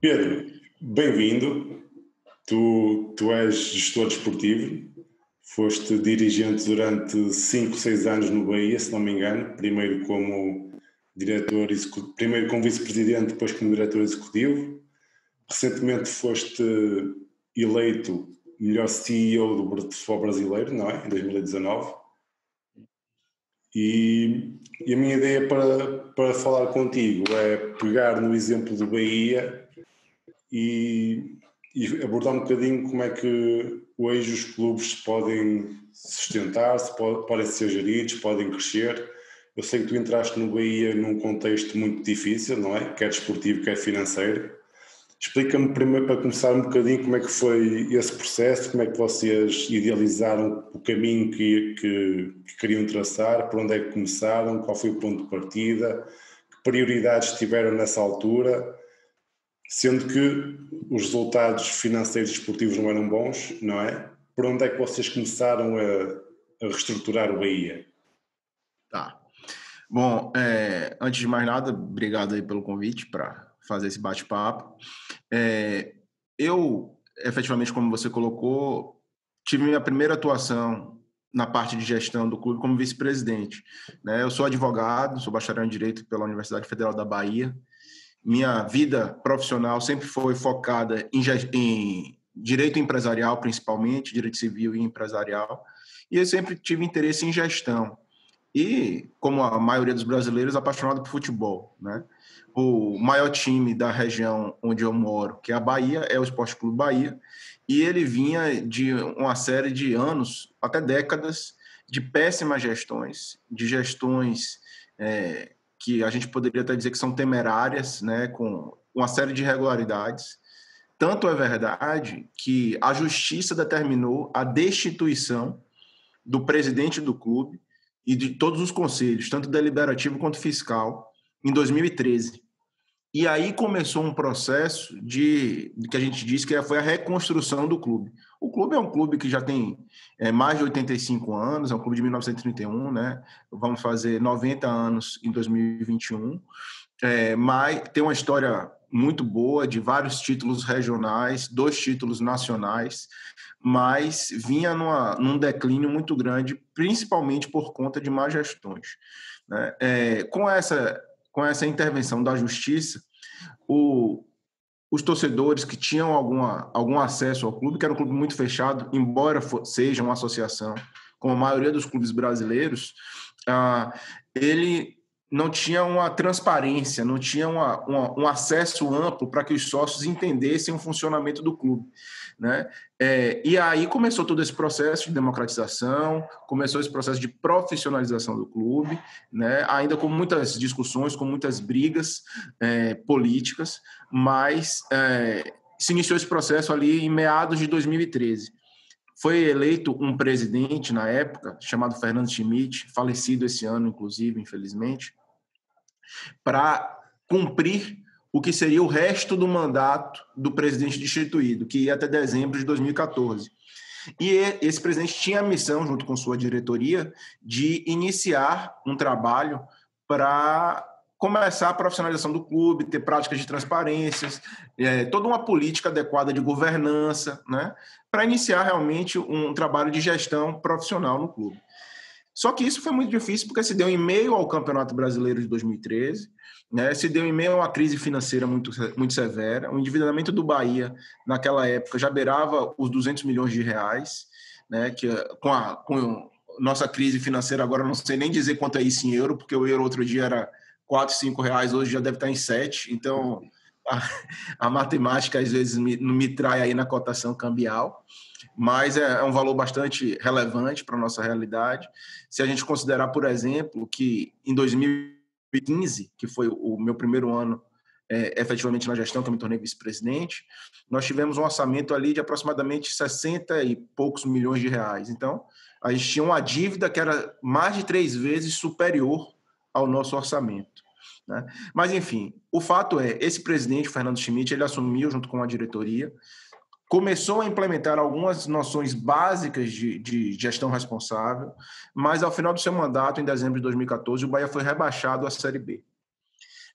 Pedro, bem-vindo. Tu és gestor desportivo, foste dirigente durante 5, 6 anos no Bahia, se não me engano, primeiro como primeiro como vice-presidente, depois como diretor executivo. Recentemente foste eleito melhor CEO do futebol brasileiro, não é? Em 2019. E a minha ideia para falar contigo é pegar no exemplo do Bahia e abordar um bocadinho como é que hoje os clubes se podem sustentar, podem ser geridos, podem crescer. Eu sei que tu entraste no Bahia num contexto muito difícil, não é? Quer desportivo, quer financeiro. Explica-me primeiro, para começar, um bocadinho como é que foi esse processo, como é que vocês idealizaram o caminho que queriam traçar, por onde é que começaram, qual foi o ponto de partida, que prioridades tiveram nessa altura, sendo que os resultados financeiros e desportivos não eram bons, não é? Por onde é que vocês começaram a reestruturar o Bahia? Tá. Bom, antes de mais nada, obrigado aí pelo convite para fazer esse bate-papo. Eu, efetivamente, como você colocou, tive minha primeira atuação na parte de gestão do clube como vice-presidente, né? Eu sou advogado, sou bacharel em Direito pela Universidade Federal da Bahia. Minha vida profissional sempre foi focada em direito empresarial, principalmente, direito civil e empresarial, e eu sempre tive interesse em gestão. E, como a maioria dos brasileiros, apaixonado por futebol, né? O maior time da região onde eu moro, que é a Bahia, é o Esporte Clube Bahia, e ele vinha de uma série de anos, até décadas, de péssimas gestões, de gestões que a gente poderia até dizer que são temerárias, né? Com uma série de irregularidades. Tanto é verdade que a Justiça determinou a destituição do presidente do clube e de todos os conselhos, tanto deliberativo quanto fiscal, em 2013. E aí começou um processo de que a gente diz que foi a reconstrução do clube. O clube é um clube que já tem mais de 85 anos, é um clube de 1931, né? Vamos fazer 90 anos em 2021, mas tem uma história muito boa, de vários títulos regionais, 2 títulos nacionais, mas vinha num declínio muito grande, principalmente por conta de más gestões, né? Com essa intervenção da Justiça, os torcedores que tinham algum acesso ao clube, que era um clube muito fechado, embora seja uma associação, como a maioria dos clubes brasileiros, ele não tinha uma transparência, não tinha um acesso amplo para que os sócios entendessem o funcionamento do clube, né? E aí começou todo esse processo de democratização, começou esse processo de profissionalização do clube, né? Ainda com muitas discussões, com muitas brigas políticas, mas se iniciou esse processo ali em meados de 2013. Foi eleito um presidente na época, chamado Fernando Schmidt, falecido esse ano, inclusive, infelizmente, para cumprir o que seria o resto do mandato do presidente destituído, que ia até dezembro de 2014. E esse presidente tinha a missão, junto com sua diretoria, de iniciar um trabalho para começar a profissionalização do clube, ter práticas de transparência, toda uma política adequada de governança, né, para iniciar realmente um trabalho de gestão profissional no clube. Só que isso foi muito difícil porque se deu em meio ao Campeonato Brasileiro de 2013, né? Se deu em meio a uma crise financeira muito, muito severa. O endividamento do Bahia, naquela época, já beirava os 200 milhões de reais, né? Que com nossa crise financeira agora, não sei nem dizer quanto é isso em euro, porque o euro outro dia era 4, 5 reais, hoje já deve estar em 7. Então, a matemática às vezes me trai aí na cotação cambial, mas é um valor bastante relevante para a nossa realidade. Se a gente considerar, por exemplo, que em 2015, que foi o meu primeiro ano efetivamente na gestão, que eu me tornei vice-presidente, nós tivemos um orçamento ali de aproximadamente 60 e poucos milhões de reais. Então, a gente tinha uma dívida que era mais de 3 vezes superior ao nosso orçamento, né? Mas, enfim, o fato é, esse presidente, Fernando Schmidt, ele assumiu junto com a diretoria, começou a implementar algumas noções básicas de gestão responsável, mas ao final do seu mandato, em dezembro de 2014, o Bahia foi rebaixado à Série B,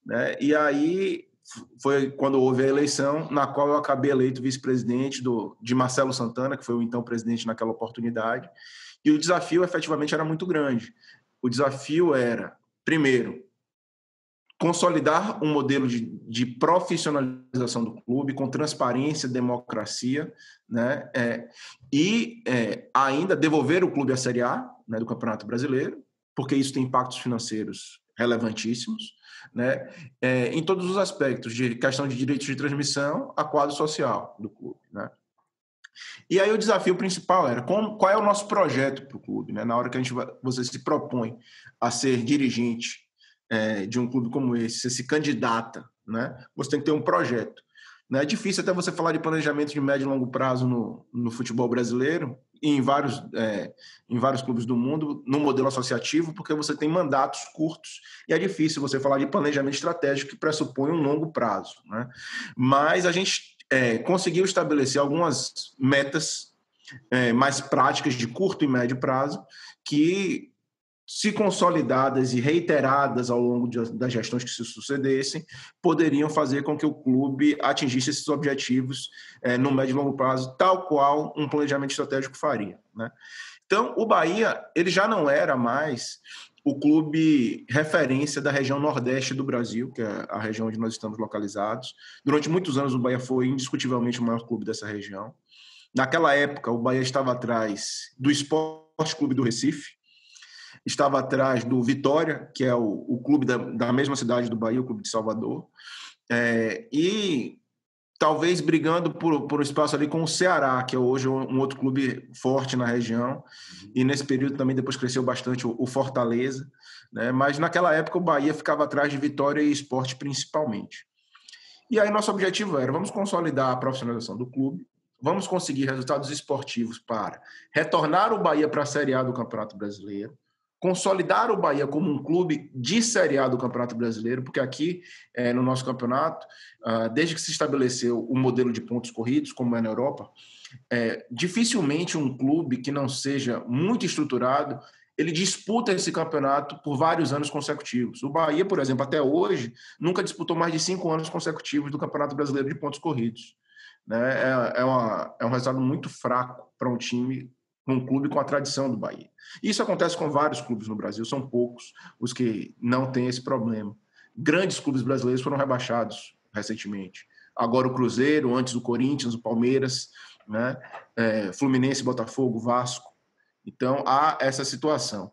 né? E aí foi quando houve a eleição, na qual eu acabei eleito vice-presidente de Marcelo Santana, que foi o então presidente naquela oportunidade, e o desafio efetivamente era muito grande. O desafio era, primeiro, consolidar um modelo de profissionalização do clube, com transparência, democracia, né? Ainda devolver o clube à Série A, né, do Campeonato Brasileiro, porque isso tem impactos financeiros relevantíssimos, né? Em todos os aspectos, de questão de direitos de transmissão a quadro social do clube, né? E aí o desafio principal era qual é o nosso projeto para o clube, né? Na hora que você se propõe a ser dirigente de um clube como esse, você se candidata, né? Você tem que ter um projeto. Né? É difícil até você falar de planejamento de médio e longo prazo no futebol brasileiro e em vários clubes do mundo, no modelo associativo, porque você tem mandatos curtos e é difícil você falar de planejamento estratégico que pressupõe um longo prazo. Né? Mas a gente conseguiu estabelecer algumas metas mais práticas de curto e médio prazo que, se consolidadas e reiteradas ao longo das gestões que se sucedessem, poderiam fazer com que o clube atingisse esses objetivos no médio e longo prazo, tal qual um planejamento estratégico faria. Né? Então, o Bahia ele já não era mais o clube referência da região nordeste do Brasil, que é a região onde nós estamos localizados. Durante muitos anos, o Bahia foi indiscutivelmente o maior clube dessa região. Naquela época, o Bahia estava atrás do Sport Clube do Recife, estava atrás do Vitória, que é o clube da mesma cidade do Bahia, o clube de Salvador, e talvez brigando por um espaço ali com o Ceará, que é hoje um outro clube forte na região, e nesse período também depois cresceu bastante o Fortaleza, né? Mas naquela época o Bahia ficava atrás de Vitória e Sport principalmente. E aí nosso objetivo era, vamos consolidar a profissionalização do clube, vamos conseguir resultados esportivos para retornar o Bahia para a Série A do Campeonato Brasileiro, consolidar o Bahia como um clube de Série A do Campeonato Brasileiro, porque aqui no nosso campeonato, desde que se estabeleceu o modelo de pontos corridos, como é na Europa, dificilmente um clube que não seja muito estruturado, ele disputa esse campeonato por vários anos consecutivos. O Bahia, por exemplo, até hoje, nunca disputou mais de 5 anos consecutivos do Campeonato Brasileiro de pontos corridos. Né? É um resultado muito fraco para um clube com a tradição do Bahia. Isso acontece com vários clubes no Brasil, são poucos os que não têm esse problema. Grandes clubes brasileiros foram rebaixados recentemente. Agora o Cruzeiro, antes o Corinthians, o Palmeiras, né? Fluminense, Botafogo, Vasco. Então há essa situação.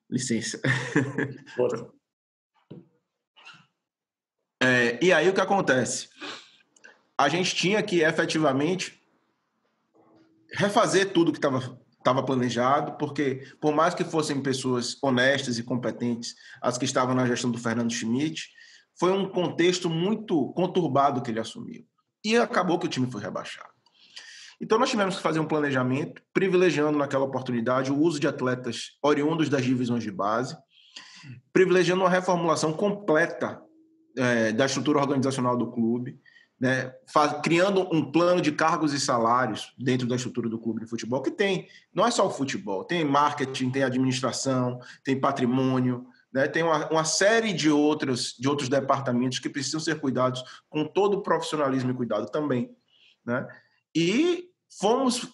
Licença. E aí o que acontece? A gente tinha que efetivamente refazer tudo que estava planejado, porque por mais que fossem pessoas honestas e competentes as que estavam na gestão do Fernando Schmidt, foi um contexto muito conturbado que ele assumiu. E acabou que o time foi rebaixado. Então nós tivemos que fazer um planejamento, privilegiando naquela oportunidade o uso de atletas oriundos das divisões de base, privilegiando uma reformulação completa da estrutura organizacional do clube, né, criando um plano de cargos e salários dentro da estrutura do clube de futebol, que não é só o futebol, tem marketing, tem administração, tem patrimônio, né, tem uma série de outros departamentos que precisam ser cuidados com todo o profissionalismo e cuidado também. Né? E fomos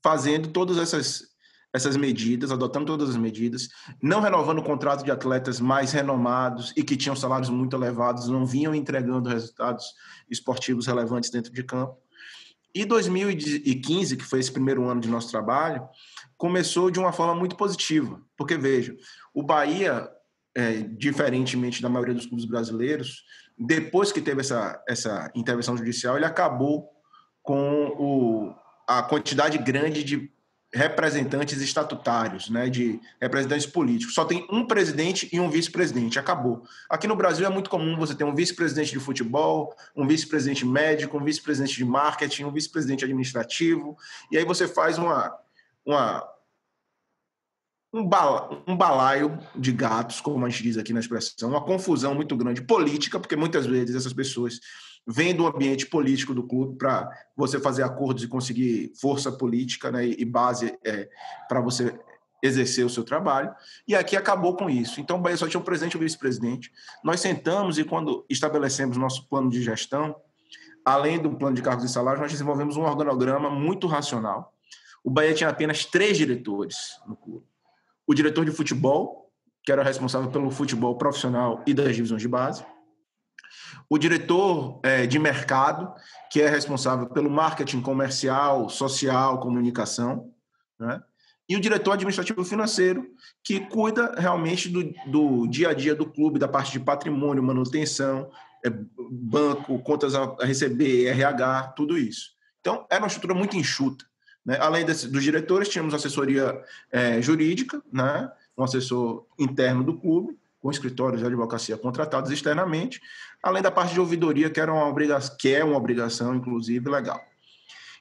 fazendo todas essas medidas, adotando todas as medidas, não renovando o contrato de atletas mais renomados e que tinham salários muito elevados, não vinham entregando resultados esportivos relevantes dentro de campo. E 2015, que foi esse primeiro ano de nosso trabalho, começou de uma forma muito positiva, porque, veja, o Bahia, diferentemente da maioria dos clubes brasileiros, depois que teve essa intervenção judicial, ele acabou com a quantidade grande de representantes estatutários, né, de representantes políticos. Só tem um presidente e um vice-presidente, acabou. Aqui no Brasil é muito comum você ter um vice-presidente de futebol, um vice-presidente médico, um vice-presidente de marketing, um vice-presidente administrativo, e aí você faz um balaio de gatos, como a gente diz aqui na expressão, uma confusão muito grande política, porque muitas vezes essas pessoas vêm do ambiente político do clube para você fazer acordos e conseguir força política, né, e base para você exercer o seu trabalho, e aqui acabou com isso. Então, o Bahia só tinha um presidente e um vice-presidente. Nós sentamos e, quando estabelecemos nosso plano de gestão, além do plano de cargos e salários, nós desenvolvemos um organograma muito racional. O Bahia tinha apenas 3 diretores no clube. O diretor de futebol, que era responsável pelo futebol profissional e das divisões de base. O diretor de mercado, que é responsável pelo marketing comercial, social, comunicação, né? E o diretor administrativo financeiro, que cuida realmente do dia a dia do clube, da parte de patrimônio, manutenção, banco, contas a receber, RH, tudo isso. Então, era uma estrutura muito enxuta, né? Além dos diretores, tínhamos assessoria jurídica, né? Um assessor interno do clube, com escritórios de advocacia contratados externamente, além da parte de ouvidoria, que é uma obrigação, inclusive, legal.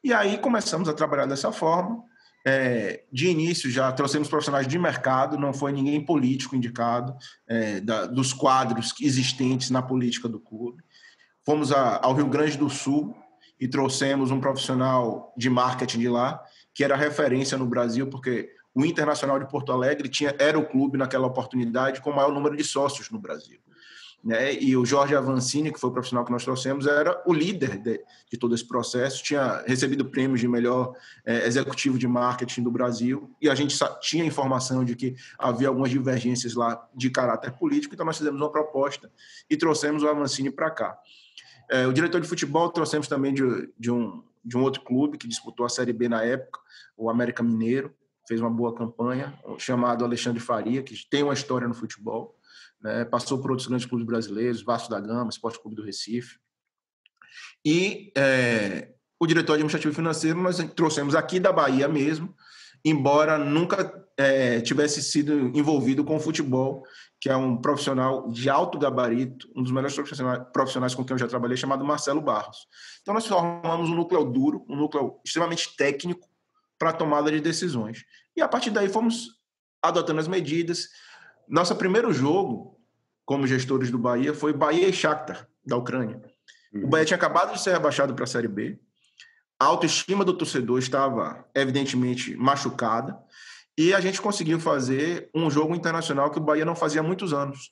E aí começamos a trabalhar dessa forma. De início já trouxemos profissionais de mercado, não foi ninguém político indicado, dos quadros existentes na política do clube. Fomos ao Rio Grande do Sul e trouxemos um profissional de marketing de lá, que era referência no Brasil, porque o Internacional de Porto Alegre era o clube naquela oportunidade com o maior número de sócios no Brasil. Né? E o Jorge Avancini, que foi o profissional que nós trouxemos, era o líder de todo esse processo, tinha recebido prêmios de melhor executivo de marketing do Brasil, e a gente tinha informação de que havia algumas divergências lá de caráter político, então nós fizemos uma proposta e trouxemos o Avancini para cá. O diretor de futebol trouxemos também de um outro clube que disputou a Série B na época, o América Mineiro, fez uma boa campanha, chamado Alexandre Faria, que tem uma história no futebol, né? Passou por outros grandes clubes brasileiros, Vasco da Gama, Sport Clube do Recife. E o diretor administrativo e financeiro nós trouxemos aqui da Bahia mesmo, embora nunca tivesse sido envolvido com o futebol, que é um profissional de alto gabarito, um dos melhores profissionais com quem eu já trabalhei, chamado Marcelo Barros. Então nós formamos um núcleo duro, um núcleo extremamente técnico para a tomada de decisões. E a partir daí fomos adotando as medidas. Nosso primeiro jogo, como gestores do Bahia, foi Bahia e Shakhtar, da Ucrânia. O Bahia tinha acabado de ser rebaixado para a Série B, a autoestima do torcedor estava, evidentemente, machucada, e a gente conseguiu fazer um jogo internacional que o Bahia não fazia há muitos anos.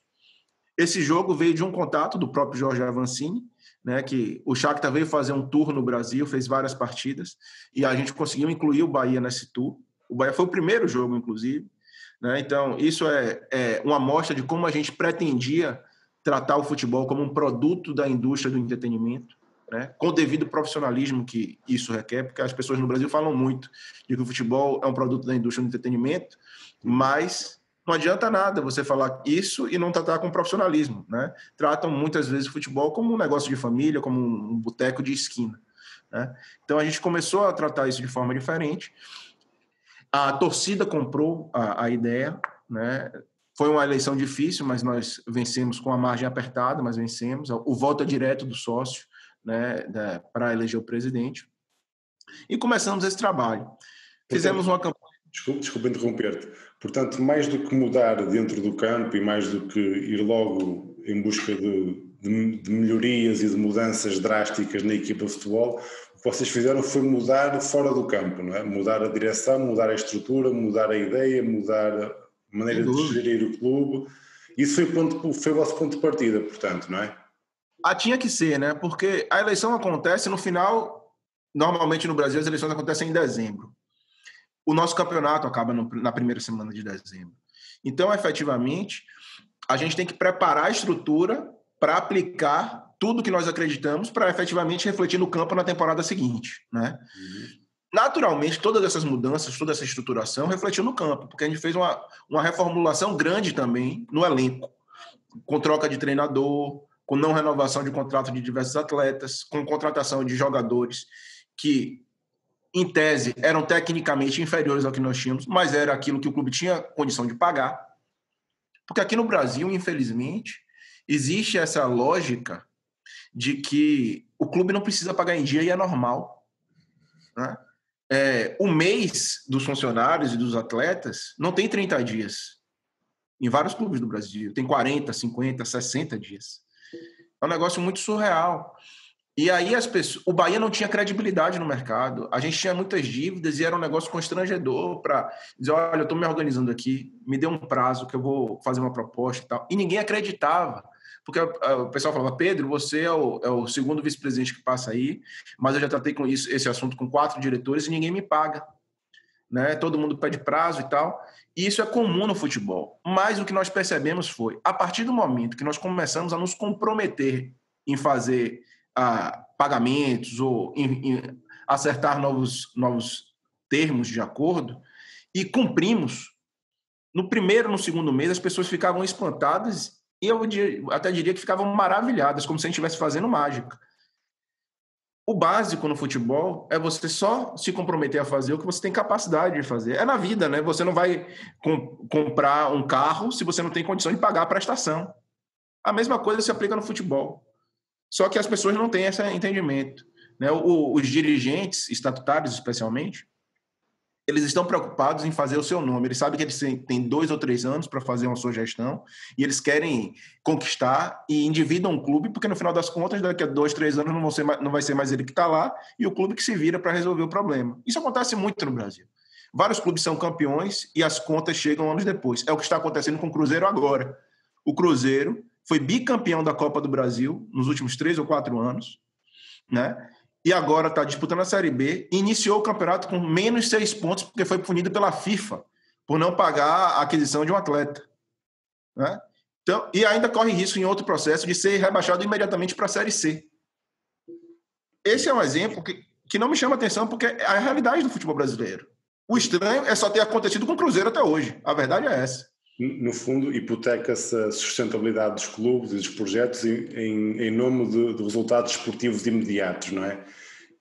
Esse jogo veio de um contato do próprio Jorge Avancini, né, que o Shakhtar veio fazer um tour no Brasil, fez várias partidas, e a gente conseguiu incluir o Bahia nesse tour. O Bahia foi o primeiro jogo, inclusive. Né? Então, isso é uma amostra de como a gente pretendia tratar o futebol como um produto da indústria do entretenimento, né? Com o devido profissionalismo que isso requer, porque as pessoas no Brasil falam muito de que o futebol é um produto da indústria do entretenimento, mas não adianta nada você falar isso e não tratar com profissionalismo. Né? Tratam muitas vezes o futebol como um negócio de família, como um boteco de esquina. Né? Então, a gente começou a tratar isso de forma diferente. A torcida comprou a ideia, né? Foi uma eleição difícil, mas nós vencemos com a margem apertada, mas vencemos. O voto é direto do sócio, né, para eleger o presidente. E começamos esse trabalho. Fizemos uma campanha... Desculpa interromper-te. Portanto, mais do que mudar dentro do campo e mais do que ir logo em busca de melhorias e de mudanças drásticas na equipa de futebol, o que vocês fizeram foi mudar fora do campo, não é? Mudar a direção, mudar a estrutura, mudar a ideia, mudar a maneira de gerir o clube. Isso foi o vosso ponto de partida, portanto, não é? Tinha que ser, né? Porque a eleição acontece no final, normalmente no Brasil as eleições acontecem em dezembro. O nosso campeonato acaba na primeira semana de dezembro. Então, efetivamente, a gente tem que preparar a estrutura para aplicar tudo que nós acreditamos para efetivamente refletir no campo na temporada seguinte, né? Naturalmente, todas essas mudanças, toda essa estruturação refletiu no campo, porque a gente fez uma reformulação grande também no elenco, com troca de treinador, com não renovação de contrato de diversos atletas, com contratação de jogadores que, em tese, eram tecnicamente inferiores ao que nós tínhamos, mas era aquilo que o clube tinha condição de pagar. Porque aqui no Brasil, infelizmente, existe essa lógica de que o clube não precisa pagar em dia e é normal. Né? O mês dos funcionários e dos atletas não tem 30 dias. Em vários clubes do Brasil. Tem 40, 50, 60 dias. É um negócio muito surreal. E aí o Bahia não tinha credibilidade no mercado, a gente tinha muitas dívidas e era um negócio constrangedor para dizer, olha, eu estou me organizando aqui, me dê um prazo que eu vou fazer uma proposta e tal. E ninguém acreditava, porque o pessoal falava, Pedro, você é o segundo vice-presidente que passa aí, mas eu já tratei com esse assunto com 4 diretores e ninguém me paga. Né? Todo mundo pede prazo e tal. E isso é comum no futebol. Mas o que nós percebemos foi, a partir do momento que nós começamos a nos comprometer em fazer pagamentos ou em acertar novos termos de acordo e cumprimos, no primeiro, no segundo mês, as pessoas ficavam espantadas e eu até diria que ficavam maravilhadas, como se a gente estivesse fazendo mágica. O básico no futebol é você só se comprometer a fazer o que você tem capacidade de fazer. É na vida, né? Você não vai comprar um carro se você não tem condição de pagar a prestação. A mesma coisa se aplica no futebol. Só que as pessoas não têm esse entendimento. Né? Os dirigentes estatutários, especialmente, eles estão preocupados em fazer o seu nome. Eles sabem que eles têm 2 ou 3 anos para fazer uma sua gestão e eles querem conquistar e endividam o clube, porque no final das contas, daqui a 2, 3 anos não vai ser mais ele que está lá e o clube que se vira para resolver o problema. Isso acontece muito no Brasil. Vários clubes são campeões e as contas chegam anos depois. É o que está acontecendo com o Cruzeiro agora. O Cruzeiro foi bicampeão da Copa do Brasil nos últimos 3 ou 4 anos, né? E agora está disputando a Série B, e iniciou o campeonato com menos 6 pontos, porque foi punido pela FIFA, por não pagar a aquisição de um atleta. Né? Então, e ainda corre risco em outro processo de ser rebaixado imediatamente para a Série C. Esse é um exemplo que não me chama atenção, porque é a realidade do futebol brasileiro. O estranho é só ter acontecido com o Cruzeiro até hoje. A verdade é essa. No fundo, hipoteca-se a sustentabilidade dos clubes e dos projetos em nome de resultados esportivos imediatos, não é?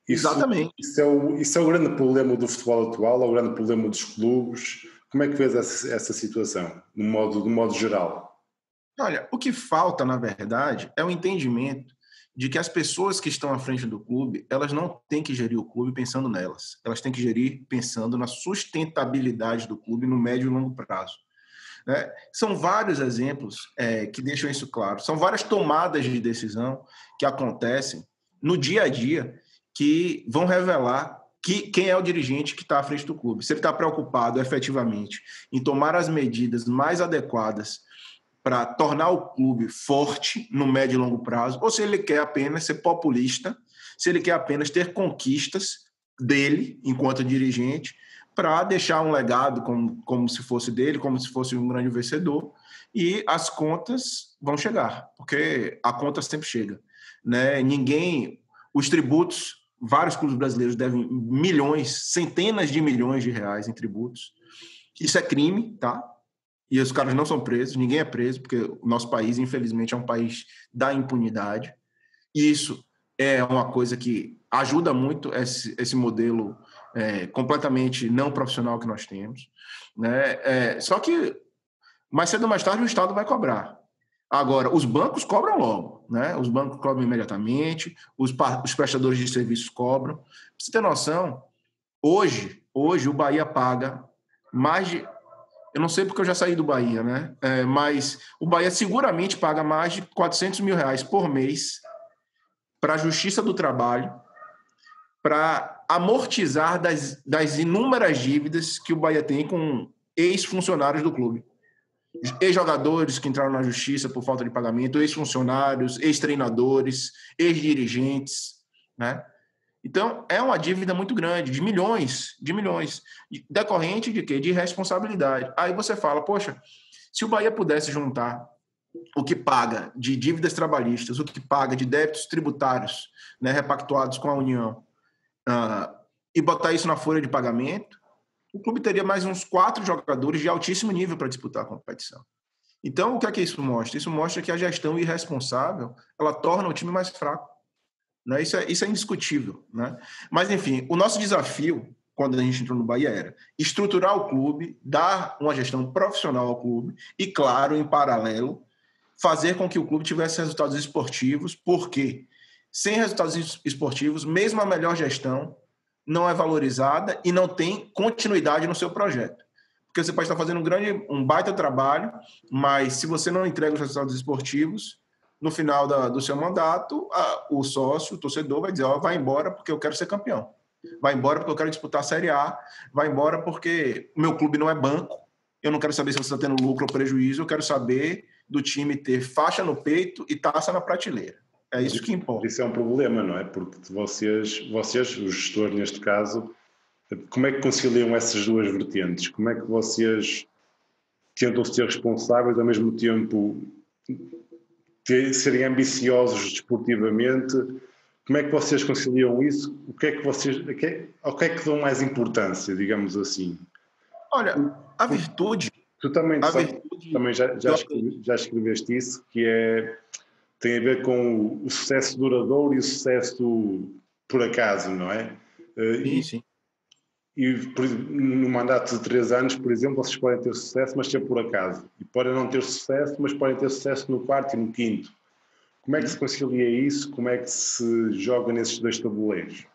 Exatamente. Isso é o grande problema do futebol atual, é o grande problema dos clubes. Como é que vês essa situação, de modo geral? Olha, o que falta, na verdade, é o entendimento de que as pessoas que estão à frente do clube, elas não têm que gerir o clube pensando nelas. Elas têm que gerir pensando na sustentabilidade do clube no médio e longo prazo. Né? São vários exemplos que deixam isso claro. São várias tomadas de decisão que acontecem no dia a dia que vão revelar quem é o dirigente que está à frente do clube. Se ele está preocupado efetivamente em tomar as medidas mais adequadas para tornar o clube forte no médio e longo prazo, ou se ele quer apenas ser populista, se ele quer apenas ter conquistas dele enquanto dirigente, para deixar um legado como se fosse dele, como se fosse um grande vencedor, e as contas vão chegar, porque a conta sempre chega. Né? Os tributos, vários clubes brasileiros devem milhões, centenas de milhões de reais em tributos. Isso é crime, tá? E os caras não são presos, ninguém é preso, porque o nosso país, infelizmente, é um país da impunidade. E isso é uma coisa que ajuda muito esse modelo completamente não profissional que nós temos. Né? Só que, mais cedo ou mais tarde, o Estado vai cobrar. Agora, os bancos cobram logo. Né? Os bancos cobram imediatamente, os prestadores de serviços cobram. Pra você ter noção, hoje o Bahia paga mais de... Eu não sei porque eu já saí do Bahia, né? Mas o Bahia seguramente paga mais de 400 mil reais por mês para a Justiça do Trabalho, para amortizar das inúmeras dívidas que o Bahia tem com ex-funcionários do clube. Ex-jogadores que entraram na Justiça por falta de pagamento, ex-funcionários, ex-treinadores, ex-dirigentes, né? Então, é uma dívida muito grande, de milhões, decorrente de quê? De responsabilidade. Aí você fala, poxa, se o Bahia pudesse juntar o que paga de dívidas trabalhistas, o que paga de débitos tributários, né, repactuados com a União, e botar isso na folha de pagamento, o clube teria mais uns 4 jogadores de altíssimo nível para disputar a competição. Então, o que é que isso mostra? Isso mostra que a gestão irresponsável, ela torna o time mais fraco. Né? Isso é indiscutível. Né? Mas, enfim, o nosso desafio, quando a gente entrou no Bahia, era estruturar o clube, dar uma gestão profissional ao clube e, claro, em paralelo, fazer com que o clube tivesse resultados esportivos, porque sem resultados esportivos, mesmo a melhor gestão não é valorizada e não tem continuidade no seu projeto. Porque você pode estar fazendo um baita trabalho, mas se você não entrega os resultados esportivos, no final do seu mandato, o sócio, o torcedor vai dizer, vai embora porque eu quero ser campeão. Vai embora porque eu quero disputar a Série A. Vai embora porque o meu clube não é banco. Eu não quero saber se você está tendo lucro ou prejuízo. Eu quero saber do time ter faixa no peito e taça na prateleira. É isso que importa. Isso é um problema, não é? Porque vocês, os gestores neste caso, como é que conciliam essas duas vertentes? Como é que vocês tentam ser responsáveis ao mesmo tempo serem ambiciosos desportivamente? Como é que vocês conciliam isso? O que é que vocês, ao que é que dão mais importância, digamos assim? Olha, a virtude... Tu também já escreveste isso, que tem a ver com o sucesso duradouro e o sucesso por acaso, não é? Sim. E no mandato de 3 anos, por exemplo, vocês podem ter sucesso, mas ser por acaso. E podem não ter sucesso, mas podem ter sucesso no 4º e no 5º. Como é que se concilia isso? Como é que se joga nesses dois tabuleiros?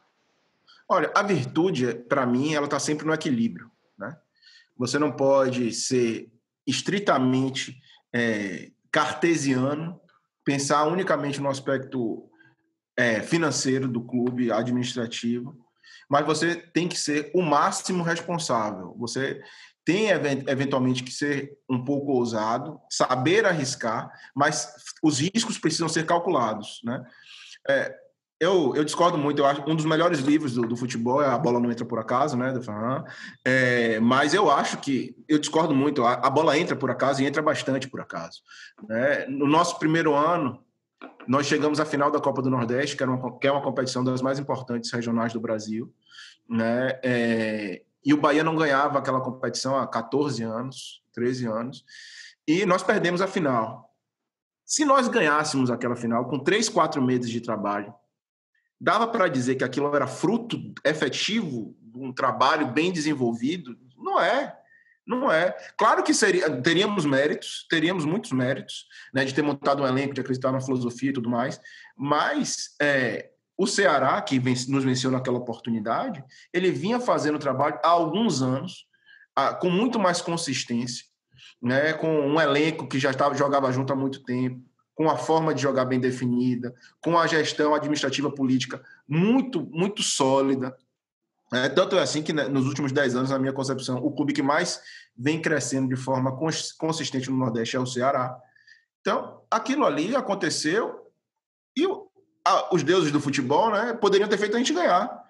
Olha, a virtude, para mim, ela está sempre no equilíbrio, né? Você não pode ser estritamente cartesiano, pensar unicamente no aspecto financeiro do clube, administrativo, mas você tem que ser o máximo responsável. Você tem, eventualmente, que ser um pouco ousado, saber arriscar, mas os riscos precisam ser calculados, né? Eu discordo muito. Eu acho um dos melhores livros do futebol é A Bola Não Entra Por Acaso, né, do Farhan. Mas eu acho que eu discordo muito. A bola entra por acaso e entra bastante por acaso, né? No nosso primeiro ano, nós chegamos à final da Copa do Nordeste, que é uma competição das mais importantes regionais do Brasil, né? E o Bahia não ganhava aquela competição há 14 anos, 13 anos, e nós perdemos a final. Se nós ganhássemos aquela final com 3, 4 meses de trabalho, dava para dizer que aquilo era fruto efetivo de um trabalho bem desenvolvido? Não é. Não é. Claro que teríamos muitos méritos, né, de ter montado um elenco, de acreditar na filosofia e tudo mais, mas o Ceará, que nos venceu naquela oportunidade, ele vinha fazendo trabalho há alguns anos, com muito mais consistência, né, com um elenco que já jogava junto há muito tempo, com a forma de jogar bem definida, com a gestão administrativa política muito, muito sólida. Tanto é assim que, né, nos últimos 10 anos, na minha concepção, o clube que mais vem crescendo de forma consistente no Nordeste é o Ceará. Então, aquilo ali aconteceu e os deuses do futebol, né, poderiam ter feito a gente ganhar.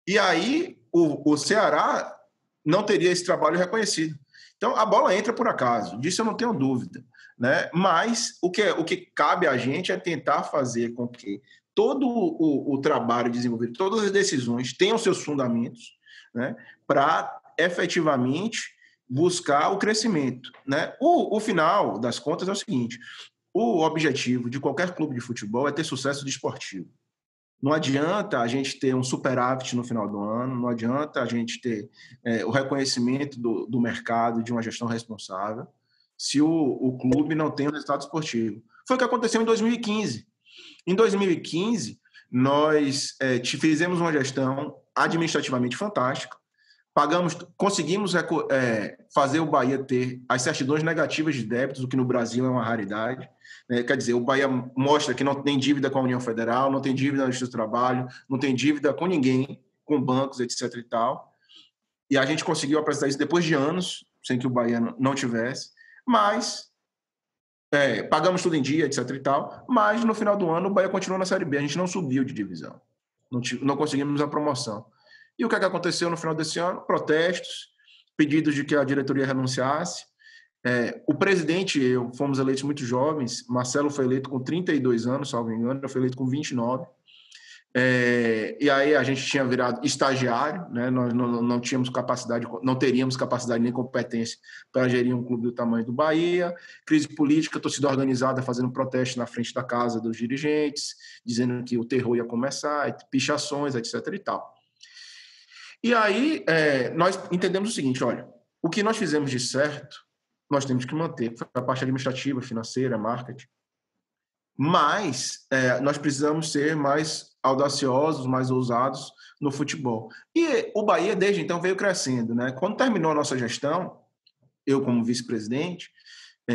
E aí o Ceará não teria esse trabalho reconhecido. Então, a bola entra por acaso, disso eu não tenho dúvida, né? Mas o que cabe a gente é tentar fazer com que todo o trabalho desenvolvido, todas as decisões tenham seus fundamentos, né, para efetivamente buscar o crescimento, né? O final das contas é o seguinte: o objetivo de qualquer clube de futebol é ter sucesso desportivo. Não adianta a gente ter um superávit no final do ano, não adianta a gente ter o reconhecimento do mercado, de uma gestão responsável, se o clube não tem um resultado esportivo. Foi o que aconteceu em 2015. Em 2015, nós fizemos uma gestão administrativamente fantástica, conseguimos fazer o Bahia ter as certidões negativas de débitos, o que no Brasil é uma raridade. Quer dizer, o Bahia mostra que não tem dívida com a União Federal, não tem dívida na Justiça do Trabalho, não tem dívida com ninguém, com bancos, etc. e tal. E a gente conseguiu apresentar isso depois de anos, sem que o Bahia não tivesse, mas pagamos tudo em dia, etc. e tal, mas no final do ano o Bahia continuou na Série B, a gente não subiu de divisão, não conseguimos a promoção. E o que aconteceu no final desse ano? Protestos, pedidos de que a diretoria renunciasse. O presidente e eu fomos eleitos muito jovens. Marcelo foi eleito com 32 anos, salvo engano, eu fui eleito com 29. E aí a gente tinha virado estagiário, né? Nós não tínhamos capacidade, não teríamos capacidade nem competência para gerir um clube do tamanho do Bahia. Crise política, torcida organizada fazendo protesto na frente da casa dos dirigentes, dizendo que o terror ia começar, pichações, etc. e tal. E aí nós entendemos o seguinte: olha, o que nós fizemos de certo, nós temos que manter, foi a parte administrativa, financeira, marketing, mas nós precisamos ser mais audaciosos, mais ousados no futebol. E o Bahia, desde então, veio crescendo, né? Quando terminou a nossa gestão, eu como vice-presidente,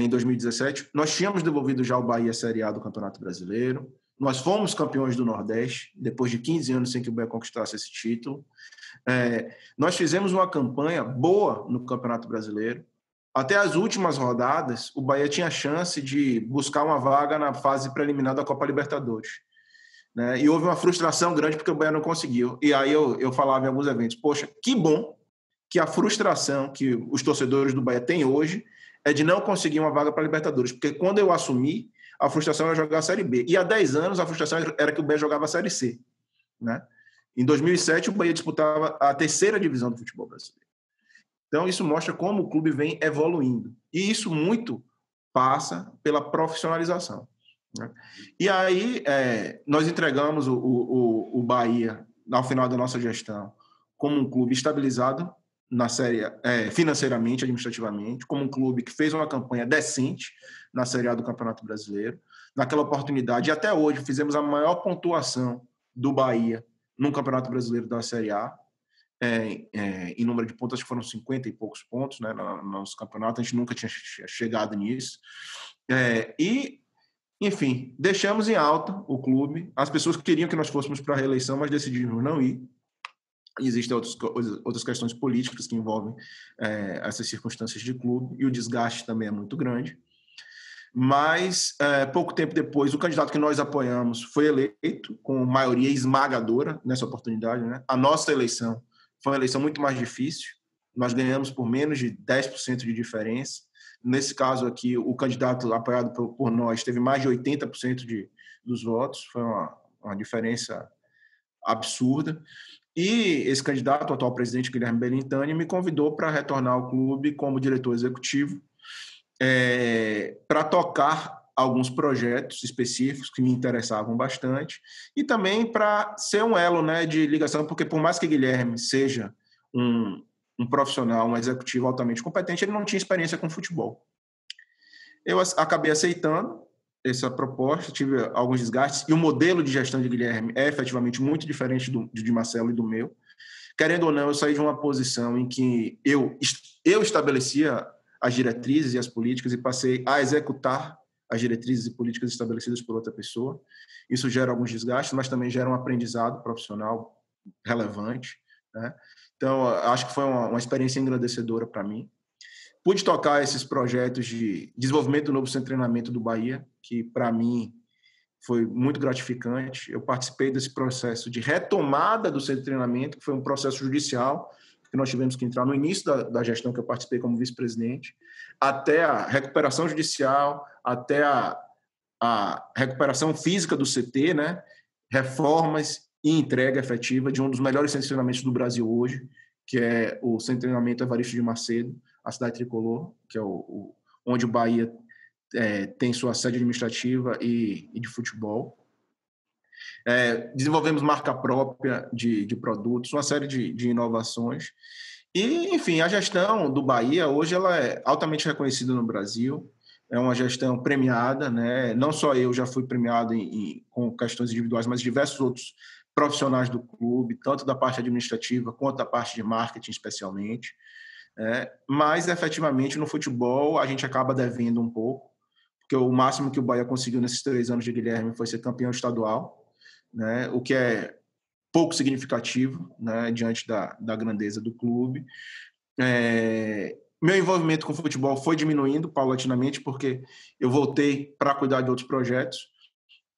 em 2017, nós tínhamos devolvido já o Bahia Série A do Campeonato Brasileiro, nós fomos campeões do Nordeste, depois de 15 anos sem que o Bahia conquistasse esse título. Nós fizemos uma campanha boa no Campeonato Brasileiro. Até as últimas rodadas, o Bahia tinha chance de buscar uma vaga na fase preliminar da Copa Libertadores, né? E houve uma frustração grande porque o Bahia não conseguiu. E aí eu falava em alguns eventos, poxa, que bom que a frustração que os torcedores do Bahia têm hoje é de não conseguir uma vaga para a Libertadores, porque quando eu assumi, a frustração era jogar a Série B. E há 10 anos, a frustração era que o Bahia jogava a Série C, né? Em 2007, o Bahia disputava a terceira divisão do futebol brasileiro. Então, isso mostra como o clube vem evoluindo. E isso muito passa pela profissionalização, né? E aí, nós entregamos o Bahia, ao final da nossa gestão, como um clube estabilizado na série, financeiramente, administrativamente, como um clube que fez uma campanha decente na Série A do Campeonato Brasileiro. Naquela oportunidade, e até hoje, fizemos a maior pontuação do Bahia no Campeonato Brasileiro da Série A. Em número de pontos, acho que foram 50 e poucos pontos, né, no nosso campeonato. A gente nunca tinha chegado nisso. E, enfim, deixamos em alta o clube. As pessoas queriam que nós fôssemos para a reeleição, mas decidimos não ir. Existem outras questões políticas que envolvem essas circunstâncias de clube, e o desgaste também é muito grande. Mas, pouco tempo depois, o candidato que nós apoiamos foi eleito com maioria esmagadora nessa oportunidade, né? A nossa eleição foi uma eleição muito mais difícil. Nós ganhamos por menos de 10% de diferença. Nesse caso aqui, o candidato apoiado por nós teve mais de 80% dos votos. Foi uma diferença absurda. E esse candidato, o atual presidente Guilherme Belintani, me convidou para retornar ao clube como diretor executivo, para tocar alguns projetos específicos que me interessavam bastante, e também para ser um elo, né, de ligação, porque por mais que Guilherme seja um profissional, um executivo altamente competente, ele não tinha experiência com futebol. Eu acabei aceitando essa proposta, tive alguns desgastes, e o modelo de gestão de Guilherme é efetivamente muito diferente de Marcelo e do meu. Querendo ou não, eu saí de uma posição em que eu estabelecia as diretrizes e as políticas e passei a executar as diretrizes e políticas estabelecidas por outra pessoa. Isso gera alguns desgastes, mas também gera um aprendizado profissional relevante, né? Então, acho que foi uma experiência engrandecedora para mim. Pude tocar esses projetos de desenvolvimento do novo centro de treinamento do Bahia, que para mim foi muito gratificante. Eu participei desse processo de retomada do centro de treinamento, que foi um processo judicial, que nós tivemos que entrar no início da gestão que eu participei como vice-presidente, até a recuperação judicial, até a recuperação física do CT, né? Reformas e entrega efetiva de um dos melhores centros de treinamento do Brasil hoje, que é o Centro de Treinamento Evaristo de Macedo, a cidade tricolor, que é onde o Bahia tem sua sede administrativa e de futebol. Desenvolvemos marca própria de produtos, uma série de inovações. E, enfim, a gestão do Bahia hoje ela é altamente reconhecida no Brasil, é uma gestão premiada, né? Não só eu já fui premiado com questões individuais, mas diversos outros profissionais do clube, tanto da parte administrativa quanto da parte de marketing, especialmente. Mas, efetivamente, no futebol, a gente acaba devendo um pouco, porque o máximo que o Bahia conseguiu nesses 3 anos de Guilherme foi ser campeão estadual, né? O que é pouco significativo, né, diante da grandeza do clube. Meu envolvimento com o futebol foi diminuindo paulatinamente, porque eu voltei para cuidar de outros projetos,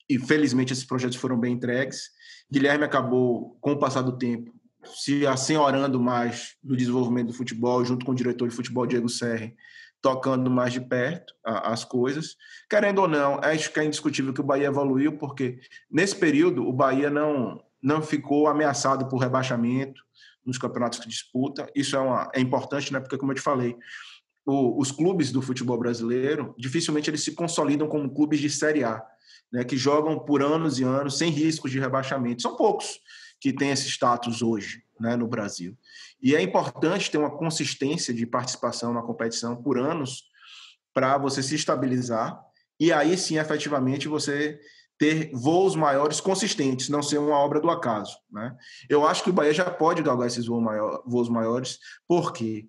e felizmente esses projetos foram bem entregues. Guilherme acabou, com o passar do tempo, se assenhorando mais do desenvolvimento do futebol, junto com o diretor de futebol, Diego Serri, tocando mais de perto as coisas. Querendo ou não, acho que é indiscutível que o Bahia evoluiu, porque nesse período o Bahia não ficou ameaçado por rebaixamento nos campeonatos que disputa. Isso é importante, né? Porque, como eu te falei, os clubes do futebol brasileiro, dificilmente eles se consolidam como clubes de Série A, né? Que jogam por anos e anos sem riscos de rebaixamento. São poucos que têm esse status hoje, né, no Brasil. E é importante ter uma consistência de participação na competição por anos para você se estabilizar e aí sim, efetivamente, você ter voos maiores consistentes, não ser uma obra do acaso, né? Eu acho que o Bahia já pode galgar esses voos maiores. Por quê?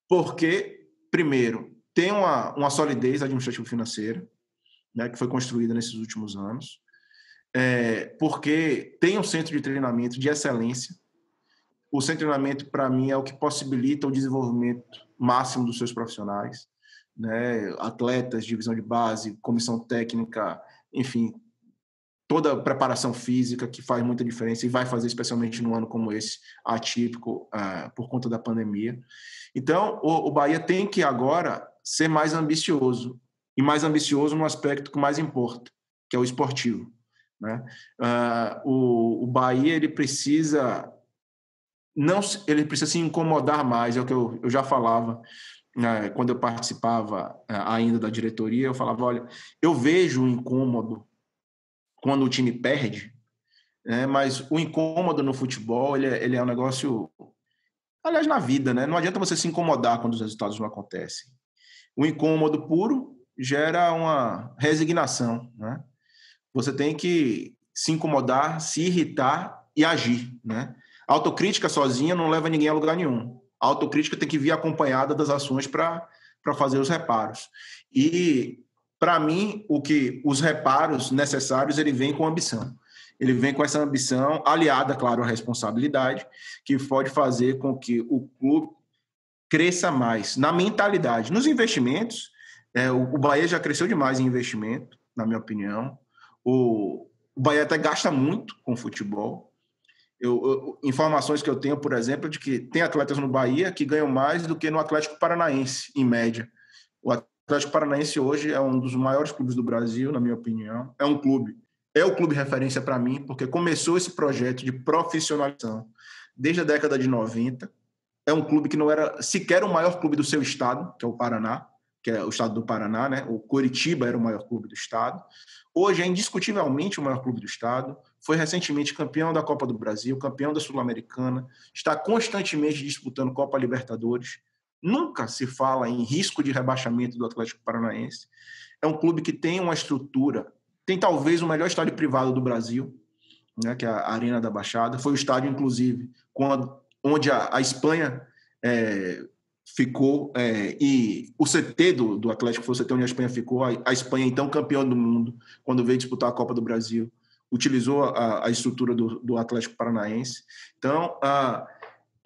Porque, primeiro, tem uma solidez administrativo-financeira, né, que foi construída nesses últimos anos, porque tem um centro de treinamento de excelência. O centro de treinamento, para mim, é o que possibilita o desenvolvimento máximo dos seus profissionais, né? Atletas, divisão de base, comissão técnica, enfim, toda a preparação física que faz muita diferença e vai fazer especialmente num ano como esse, atípico, por conta da pandemia. Então, o Bahia tem que agora ser mais ambicioso, e mais ambicioso no aspecto que mais importa, que é o esportivo, né? O Bahia, ele precisa se incomodar mais, é o que eu já falava, né, quando eu participava ainda da diretoria, eu falava, olha, eu vejo o incômodo quando o time perde, né, mas o incômodo no futebol, ele é um negócio, aliás, na vida, né? Não adianta você se incomodar quando os resultados não acontecem. O incômodo puro gera uma resignação, né? Você tem que se incomodar, se irritar e agir, né? A autocrítica sozinha não leva ninguém a lugar nenhum. A autocrítica tem que vir acompanhada das ações para fazer os reparos. E, para mim, os reparos necessários, ele vem com ambição. Ele vem com essa ambição aliada, claro, à responsabilidade, que pode fazer com que o clube cresça mais na mentalidade. Nos investimentos, o Bahia já cresceu demais em investimento, na minha opinião. O Bahia até gasta muito com futebol. Informações que eu tenho, por exemplo, de que tem atletas no Bahia que ganham mais do que no Atlético Paranaense, em média. O Atlético Paranaense hoje é um dos maiores clubes do Brasil, na minha opinião. É o clube referência para mim, porque começou esse projeto de profissionalização desde a década de 90. É um clube que não era sequer o maior clube do seu estado, que é o Paraná, que é o estado do Paraná, né? O Coritiba era o maior clube do estado. Hoje é indiscutivelmente o maior clube do estado. Foi recentemente campeão da Copa do Brasil, campeão da Sul-Americana, está constantemente disputando Copa Libertadores. Nunca se fala em risco de rebaixamento do Atlético Paranaense. É um clube que tem uma estrutura, tem talvez o melhor estádio privado do Brasil, né, que é a Arena da Baixada. Foi o estádio, inclusive, onde a Espanha ficou, e o CT do Atlético foi o CT onde a Espanha ficou. A Espanha, então campeã do mundo, quando veio disputar a Copa do Brasil, utilizou a estrutura do Atlético Paranaense. Então,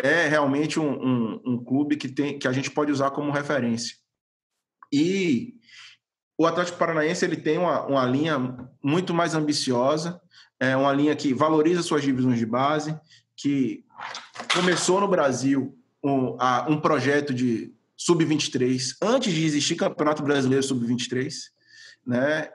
é realmente um clube que a gente pode usar como referência. E o Atlético Paranaense ele tem uma linha muito mais ambiciosa, uma linha que valoriza suas divisões de base, que começou no Brasil um projeto de sub-23, antes de existir Campeonato Brasileiro sub-23, né?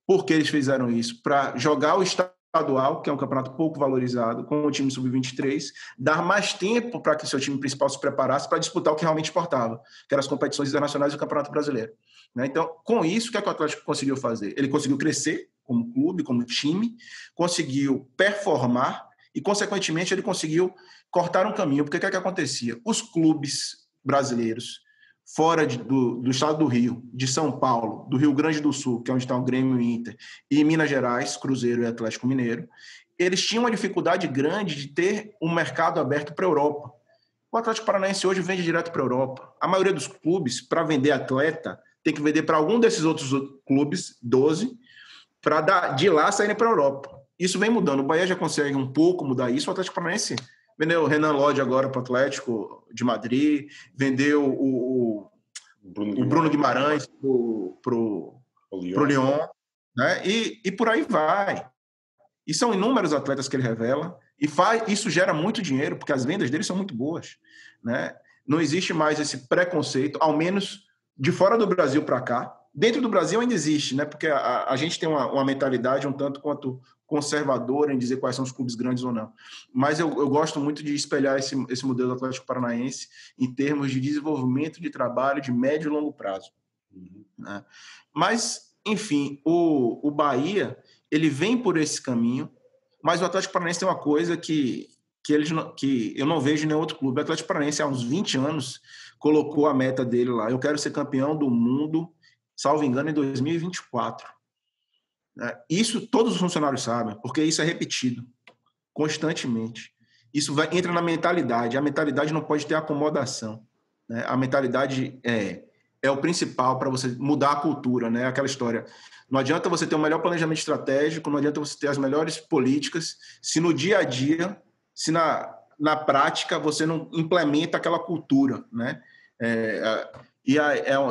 Por que eles fizeram isso? Para jogar o estadual, que é um campeonato pouco valorizado, com o time sub-23, dar mais tempo para que o seu time principal se preparasse para disputar o que realmente importava, que eram as competições internacionais do Campeonato Brasileiro. Né? Então, com isso, o que o Atlético conseguiu fazer? Ele conseguiu crescer como clube, como time, conseguiu performar e, consequentemente, ele conseguiu cortar um caminho. Porque o que acontecia? Os clubes brasileiros fora do estado do Rio, de São Paulo, do Rio Grande do Sul, que é onde está o Grêmio e Inter, e Minas Gerais, Cruzeiro e Atlético Mineiro, eles tinham uma dificuldade grande de ter um mercado aberto para a Europa. O Atlético Paranaense hoje vende direto para a Europa. A maioria dos clubes, para vender atleta, tem que vender para algum desses outros clubes, 12, para de lá saírem para a Europa. Isso vem mudando. O Bahia já consegue um pouco mudar isso. O Atlético Paranaense vendeu o Renan Lodge agora para o Atlético de Madrid, vendeu o Bruno Guimarães para o Lyon, né? E por aí vai. E são inúmeros atletas que ele revela, e isso gera muito dinheiro, porque as vendas dele são muito boas. Né? Não existe mais esse preconceito, ao menos de fora do Brasil para cá. Dentro do Brasil ainda existe, né? Porque a gente tem uma mentalidade um tanto quanto conservadora em dizer quais são os clubes grandes ou não. Mas eu gosto muito de espelhar esse modelo do Atlético Paranaense em termos de desenvolvimento de trabalho de médio e longo prazo. Né? Mas, enfim, o Bahia ele vem por esse caminho, mas o Atlético Paranaense tem uma coisa que eu não vejo em nenhum outro clube. O Atlético Paranaense, há uns 20 anos, colocou a meta dele lá. Eu quero ser campeão do mundo, salvo engano, em 2024. Isso todos os funcionários sabem, porque isso é repetido constantemente. Isso entra na mentalidade. A mentalidade não pode ter acomodação. Né? A mentalidade é o principal para você mudar a cultura, né? Aquela história. Não adianta você ter o melhor planejamento estratégico, não adianta você ter as melhores políticas, se no dia a dia, se na prática você não implementa aquela cultura, né?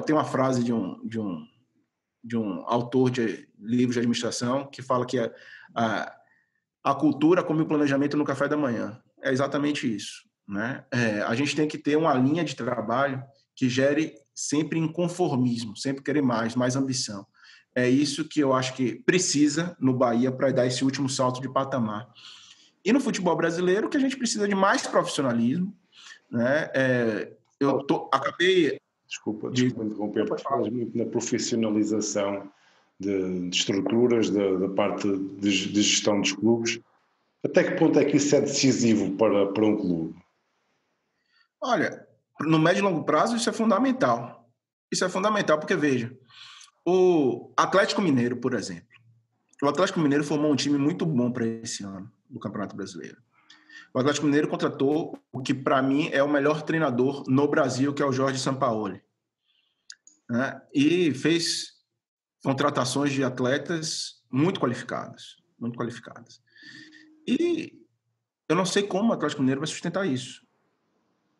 Tem uma frase de um autor de livros de administração que fala que a cultura come o planejamento no café da manhã. É exatamente isso, né? A gente tem que ter uma linha de trabalho que gere sempre inconformismo, sempre querer mais ambição. É isso que eu acho que precisa no Bahia para dar esse último salto de patamar. E no futebol brasileiro, que a gente precisa de mais profissionalismo, né? Acabei... Desculpa interromper, porque falas muito na profissionalização de estruturas, da parte de gestão dos clubes. Até que ponto é que isso é decisivo para um clube? Olha, no médio e longo prazo isso é fundamental. Isso é fundamental porque, veja, o Atlético Mineiro, por exemplo. O Atlético Mineiro formou um time muito bom para esse ano do Campeonato Brasileiro. O Atlético Mineiro contratou o que, para mim, é o melhor treinador no Brasil, que é o Jorge Sampaoli. Né? E fez contratações de atletas muito qualificadas. Muito qualificadas. E eu não sei como o Atlético Mineiro vai sustentar isso.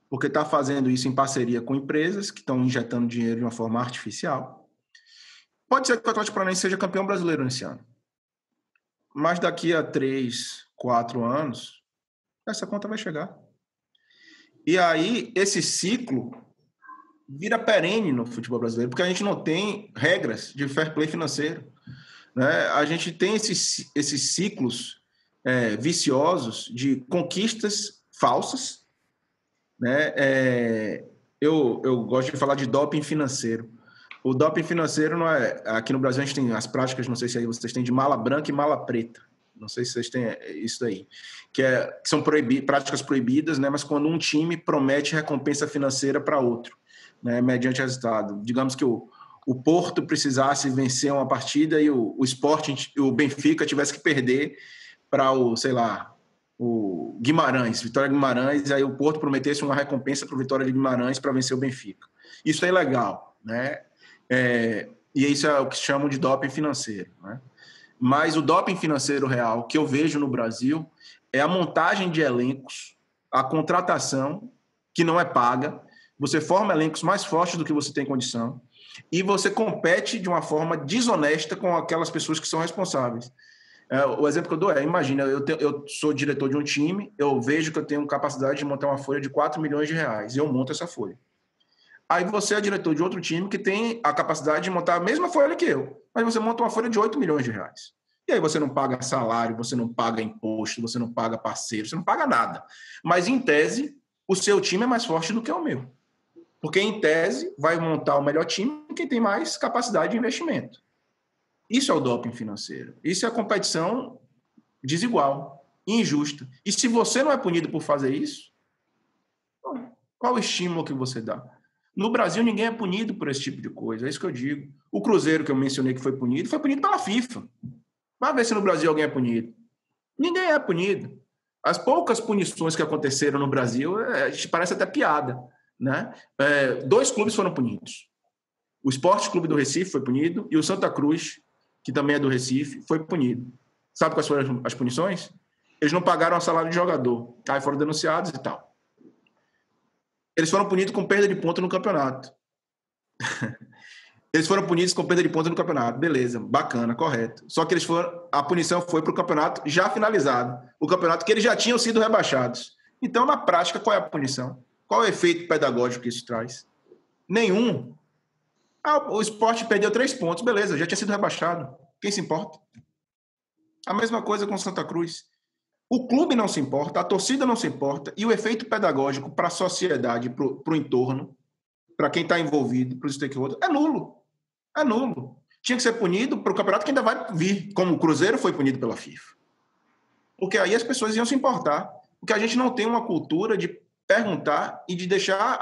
Porque está fazendo isso em parceria com empresas que estão injetando dinheiro de uma forma artificial. Pode ser que o Atlético Paranaense seja campeão brasileiro nesse ano. Mas daqui a 3, 4 anos, essa conta vai chegar. E aí, esse ciclo vira perene no futebol brasileiro, porque a gente não tem regras de fair play financeiro. Né? A gente tem esses ciclos viciosos de conquistas falsas. Né? Eu gosto de falar de doping financeiro. O doping financeiro não é... Aqui no Brasil a gente tem as práticas, não sei se aí vocês têm, de mala branca e mala preta. Não sei se vocês têm isso daí. Que são práticas proibidas, né? Mas quando um time promete recompensa financeira para outro, né? Mediante resultado. Digamos que o Porto precisasse vencer uma partida e o Sport, o Benfica, tivesse que perder para o Guimarães, Vitória Guimarães, aí o Porto prometesse uma recompensa para o Vitória de Guimarães para vencer o Benfica. Isso é ilegal, né? E isso é o que chamam de doping financeiro, né? Mas o doping financeiro real que eu vejo no Brasil é a montagem de elencos, a contratação que não é paga, você forma elencos mais fortes do que você tem condição e você compete de uma forma desonesta com aquelas pessoas que são responsáveis. O exemplo que eu dou imagina, eu sou diretor de um time, eu vejo que eu tenho capacidade de montar uma folha de 4 milhões de reais, e eu monto essa folha. Aí você é diretor de outro time que tem a capacidade de montar a mesma folha que eu, mas você monta uma folha de 8 milhões de reais. E aí você não paga salário, você não paga imposto, você não paga parceiro, você não paga nada. Mas, em tese, o seu time é mais forte do que o meu. Porque, em tese, vai montar o melhor time quem tem mais capacidade de investimento. Isso é o doping financeiro. Isso é a competição desigual, injusta. E se você não é punido por fazer isso, qual o estímulo que você dá? No Brasil, ninguém é punido por esse tipo de coisa. É isso que eu digo. O Cruzeiro, que eu mencionei que foi punido pela FIFA. Vai ver se no Brasil alguém é punido. Ninguém é punido. As poucas punições que aconteceram no Brasil, parece até piada. Né? 2 clubes foram punidos. O Sport Clube do Recife foi punido e o Santa Cruz, que também é do Recife, foi punido. Sabe quais foram as punições? Eles não pagaram o salário de jogador. Aí foram denunciados e tal. Eles foram punidos com perda de ponto no campeonato. Eles foram punidos com perda de ponto no campeonato. Beleza, bacana, correto. Só que a punição foi para o campeonato já finalizado. O campeonato que eles já tinham sido rebaixados. Então, na prática, qual é a punição? Qual é o efeito pedagógico que isso traz? Nenhum. O Sport perdeu 3 pontos. Beleza, já tinha sido rebaixado. Quem se importa? A mesma coisa com o Santa Cruz. O clube não se importa, a torcida não se importa, e o efeito pedagógico para a sociedade, para o entorno, para quem está envolvido, para os stakeholders, é nulo. É nulo. Tinha que ser punido para o campeonato que ainda vai vir, como o Cruzeiro foi punido pela FIFA. Porque aí as pessoas iam se importar. Porque a gente não tem uma cultura de perguntar e de deixar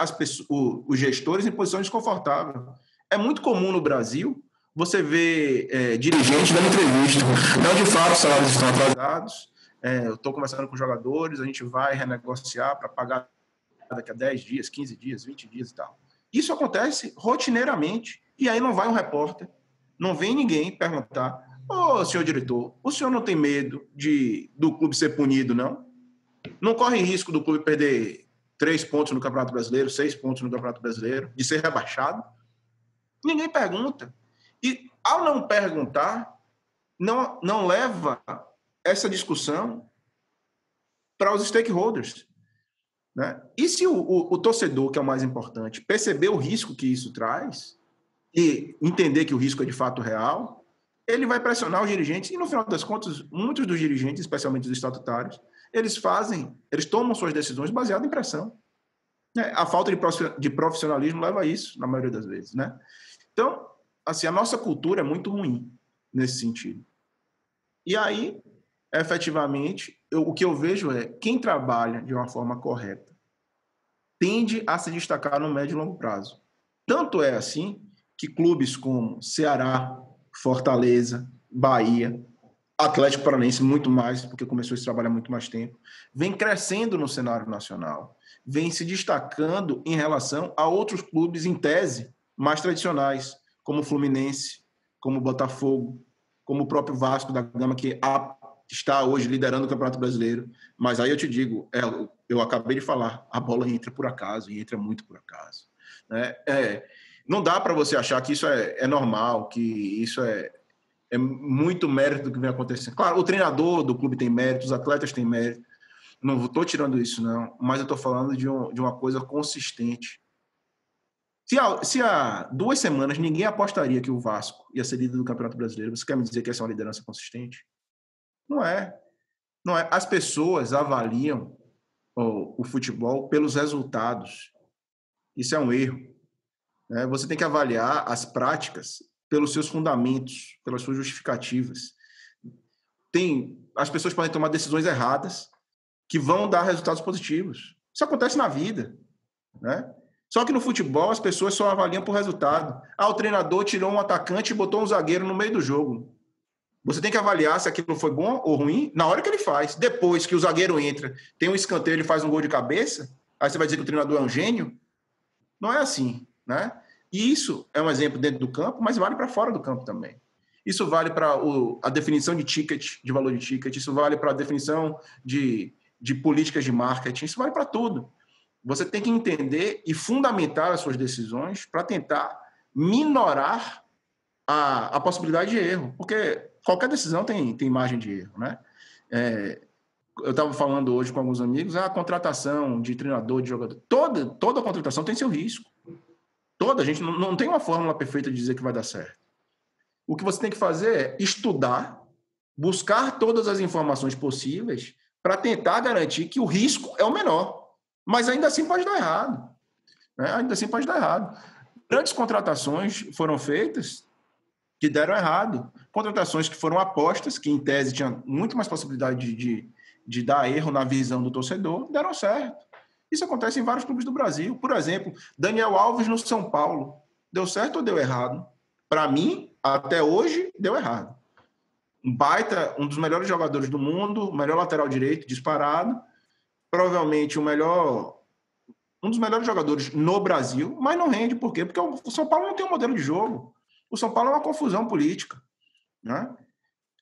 os gestores em posição desconfortável. É muito comum no Brasil você ver dirigentes dando entrevista. Não, de fato, os salários estão atrasados. Eu estou conversando com os jogadores, a gente vai renegociar para pagar daqui a 10 dias, 15 dias, 20 dias e tal. Isso acontece rotineiramente. E aí não vai um repórter, não vem ninguém perguntar: ô, senhor diretor, o senhor não tem medo do clube ser punido, não? Não corre risco do clube perder 3 pontos no Campeonato Brasileiro, 6 pontos no Campeonato Brasileiro, de ser rebaixado? Ninguém pergunta. E, ao não perguntar, não leva essa discussão para os stakeholders, né? E se o torcedor, que é o mais importante, perceber o risco que isso traz e entender que o risco é de fato real, ele vai pressionar os dirigentes e, no final das contas, muitos dos dirigentes, especialmente os estatutários, eles tomam suas decisões baseadas em pressão. A falta de profissionalismo leva a isso, na maioria das vezes, né? Então, assim, a nossa cultura é muito ruim nesse sentido. E aí, efetivamente, o que eu vejo é quem trabalha de uma forma correta tende a se destacar no médio e longo prazo. Tanto é assim que clubes como Ceará, Fortaleza, Bahia, Atlético Paranaense, muito mais, porque começou esse trabalho há muito mais tempo, vem crescendo no cenário nacional, vem se destacando em relação a outros clubes, em tese, mais tradicionais, como o Fluminense, como o Botafogo, como o próprio Vasco da Gama, que está hoje liderando o Campeonato Brasileiro. Mas aí eu te digo, eu acabei de falar, a bola entra por acaso, e entra muito por acaso. Né? Não dá para você achar que isso é normal, que isso é muito mérito do que vem acontecendo. Claro, o treinador do clube tem mérito, os atletas têm mérito, não estou tirando isso, não, mas eu estou falando de uma coisa consistente. Se há 2 semanas ninguém apostaria que o Vasco ia ser líder do Campeonato Brasileiro, você quer me dizer que essa é uma liderança consistente? Não é. Não é. As pessoas avaliam o futebol pelos resultados. Isso é um erro. Né? Você tem que avaliar as práticas pelos seus fundamentos, pelas suas justificativas. As pessoas podem tomar decisões erradas que vão dar resultados positivos. Isso acontece na vida, né? Só que no futebol as pessoas só avaliam por resultado. O treinador tirou um atacante e botou um zagueiro no meio do jogo. Você tem que avaliar se aquilo foi bom ou ruim na hora que ele faz. Depois que o zagueiro entra, tem um escanteio, ele faz um gol de cabeça, aí você vai dizer que o treinador é um gênio? Não é assim, né? E isso é um exemplo dentro do campo, mas vale para fora do campo também. Isso vale para a definição de ticket, de valor de ticket, isso vale para a definição de políticas de marketing, isso vale para tudo. Você tem que entender e fundamentar as suas decisões para tentar minorar a possibilidade de erro, porque qualquer decisão tem margem de erro, né? Eu estava falando hoje com alguns amigos, a contratação de treinador, de jogador, toda contratação tem seu risco. A gente não tem uma fórmula perfeita de dizer que vai dar certo. O que você tem que fazer é estudar, buscar todas as informações possíveis para tentar garantir que o risco é o menor. Mas ainda assim pode dar errado. Né? Ainda assim pode dar errado. Grandes contratações foram feitas que deram errado. Contratações que foram apostas, que em tese tinham muito mais possibilidade de dar erro na visão do torcedor, deram certo. Isso acontece em vários clubes do Brasil. Por exemplo, Daniel Alves no São Paulo. Deu certo ou deu errado? Para mim, até hoje, deu errado. Um dos melhores jogadores do mundo, o melhor lateral direito disparado, provavelmente um dos melhores jogadores no Brasil, mas não rende. Por quê? Porque o São Paulo não tem um modelo de jogo. O São Paulo é uma confusão política. Né?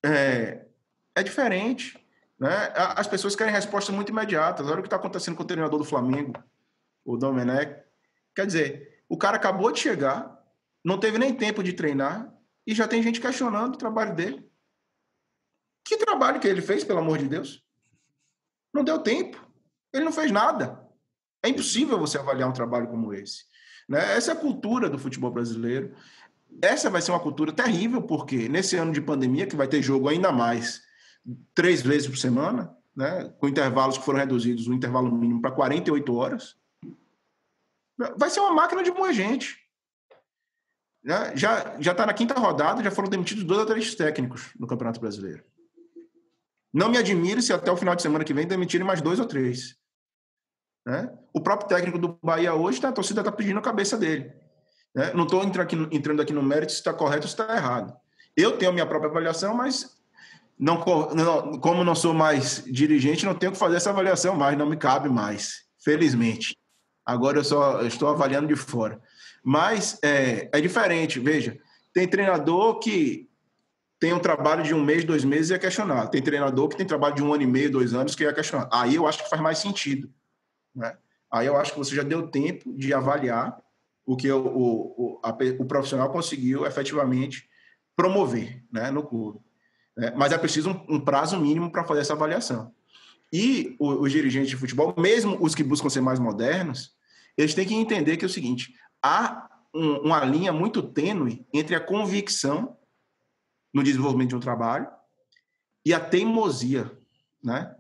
É diferente. Né? As pessoas querem respostas muito imediatas. Olha o que está acontecendo com o treinador do Flamengo, o Domenech. Quer dizer, o cara acabou de chegar, não teve nem tempo de treinar e já tem gente questionando o trabalho dele. Que trabalho que ele fez, pelo amor de Deus? Não deu tempo. Ele não fez nada. É impossível você avaliar um trabalho como esse. Né? Essa é a cultura do futebol brasileiro. Essa vai ser uma cultura terrível, porque nesse ano de pandemia, que vai ter jogo ainda mais 3 vezes por semana, né? Com intervalos que foram reduzidos, o intervalo mínimo para 48 horas, vai ser uma máquina de moer gente. Né? Já está na 5ª rodada, já foram demitidos 2 atletas técnicos no Campeonato Brasileiro. Não me admire se até o final de semana que vem demitirem mais 2 ou 3. Né? O próprio técnico do Bahia hoje, a torcida está pedindo a cabeça dele. Né? Não estou entrando aqui no mérito se está correto ou se está errado. Eu tenho a minha própria avaliação, mas como não sou mais dirigente, não tenho que fazer essa avaliação mais, não me cabe mais, felizmente. Agora eu estou avaliando de fora. Mas é diferente, veja. Tem treinador que tem um trabalho de 1 mês, 2 meses e é questionado. Tem treinador que tem trabalho de 1 ano e meio, 2 anos que é questionado. Aí eu acho que faz mais sentido, né? Aí eu acho que você já deu tempo de avaliar o que o profissional conseguiu efetivamente promover, né, no clube. Mas é preciso um prazo mínimo para fazer essa avaliação. E os dirigentes de futebol, mesmo os que buscam ser mais modernos, eles têm que entender que é o seguinte: há uma linha muito tênue entre a convicção no desenvolvimento de um trabalho e a teimosia, né?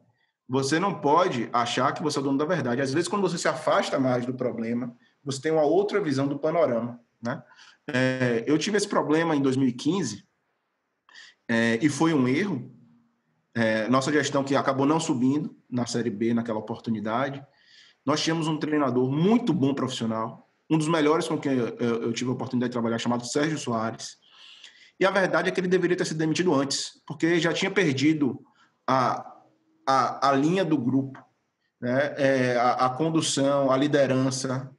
Você não pode achar que você é o dono da verdade. Às vezes, quando você se afasta mais do problema, você tem uma outra visão do panorama, né? Eu tive esse problema em 2015 e foi um erro. Nossa gestão que acabou não subindo na Série B naquela oportunidade. Nós tínhamos um treinador muito bom profissional, um dos melhores com quem eu tive a oportunidade de trabalhar, chamado Sérgio Soares. E a verdade é que ele deveria ter sido demitido antes, porque já tinha perdido a linha do grupo, né? A condução, a liderança,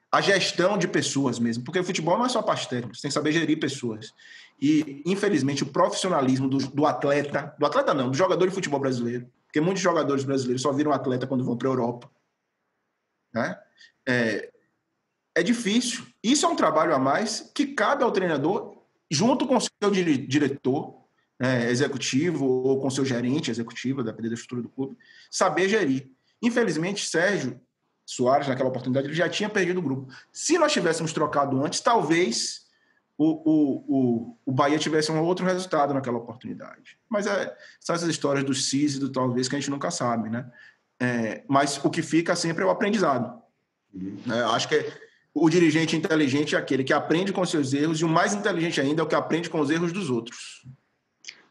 a gestão de pessoas mesmo, porque o futebol não é só parte técnica, você tem que saber gerir pessoas. E, infelizmente, o profissionalismo do atleta não, do jogador de futebol brasileiro, porque muitos jogadores brasileiros só viram atleta quando vão para a Europa, né? É difícil. Isso é um trabalho a mais que cabe ao treinador, junto com o seu diretor executivo ou com o seu gerente executivo, dependendo da estrutura do clube, saber gerir. Infelizmente, Sérgio Soares, naquela oportunidade, ele já tinha perdido o grupo. Se nós tivéssemos trocado antes, talvez o Bahia tivesse um outro resultado naquela oportunidade. Mas são essas histórias do CIS e do talvez que a gente nunca sabe, né? Mas o que fica sempre é o aprendizado. Acho que o dirigente inteligente é aquele que aprende com seus erros, e o mais inteligente ainda é o que aprende com os erros dos outros.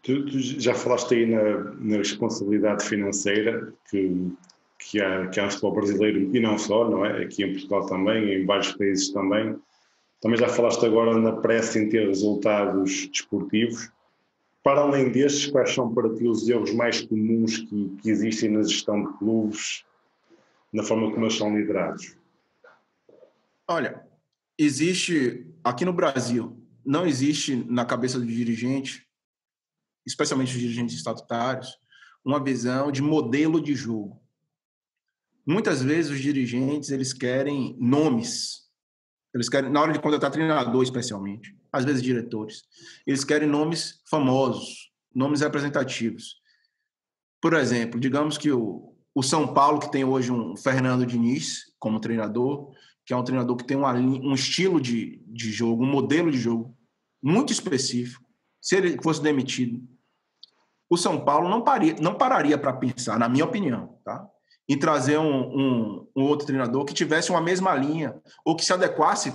Tu já falaste aí na responsabilidade financeira que há no futebol brasileiro, e não só, não é? Aqui em Portugal também, em vários países também. Também já falaste agora na pressa em ter resultados desportivos. Para além destes, quais são para ti os erros mais comuns que existem na gestão de clubes, na forma como eles são liderados? Olha, existe, aqui no Brasil, não existe na cabeça do dirigente, especialmente os dirigentes estatutários, uma visão de modelo de jogo. Muitas vezes os dirigentes, eles querem nomes. Eles querem, na hora de contratar treinador, especialmente, às vezes diretores, eles querem nomes famosos, nomes representativos. Por exemplo, digamos que o São Paulo, que tem hoje um Fernando Diniz como treinador, que é um treinador que tem um estilo de jogo, um modelo de jogo muito específico. Se ele fosse demitido, o São Paulo não pararia para pensar, na minha opinião, tá? Em trazer um outro treinador que tivesse uma mesma linha ou que se adequasse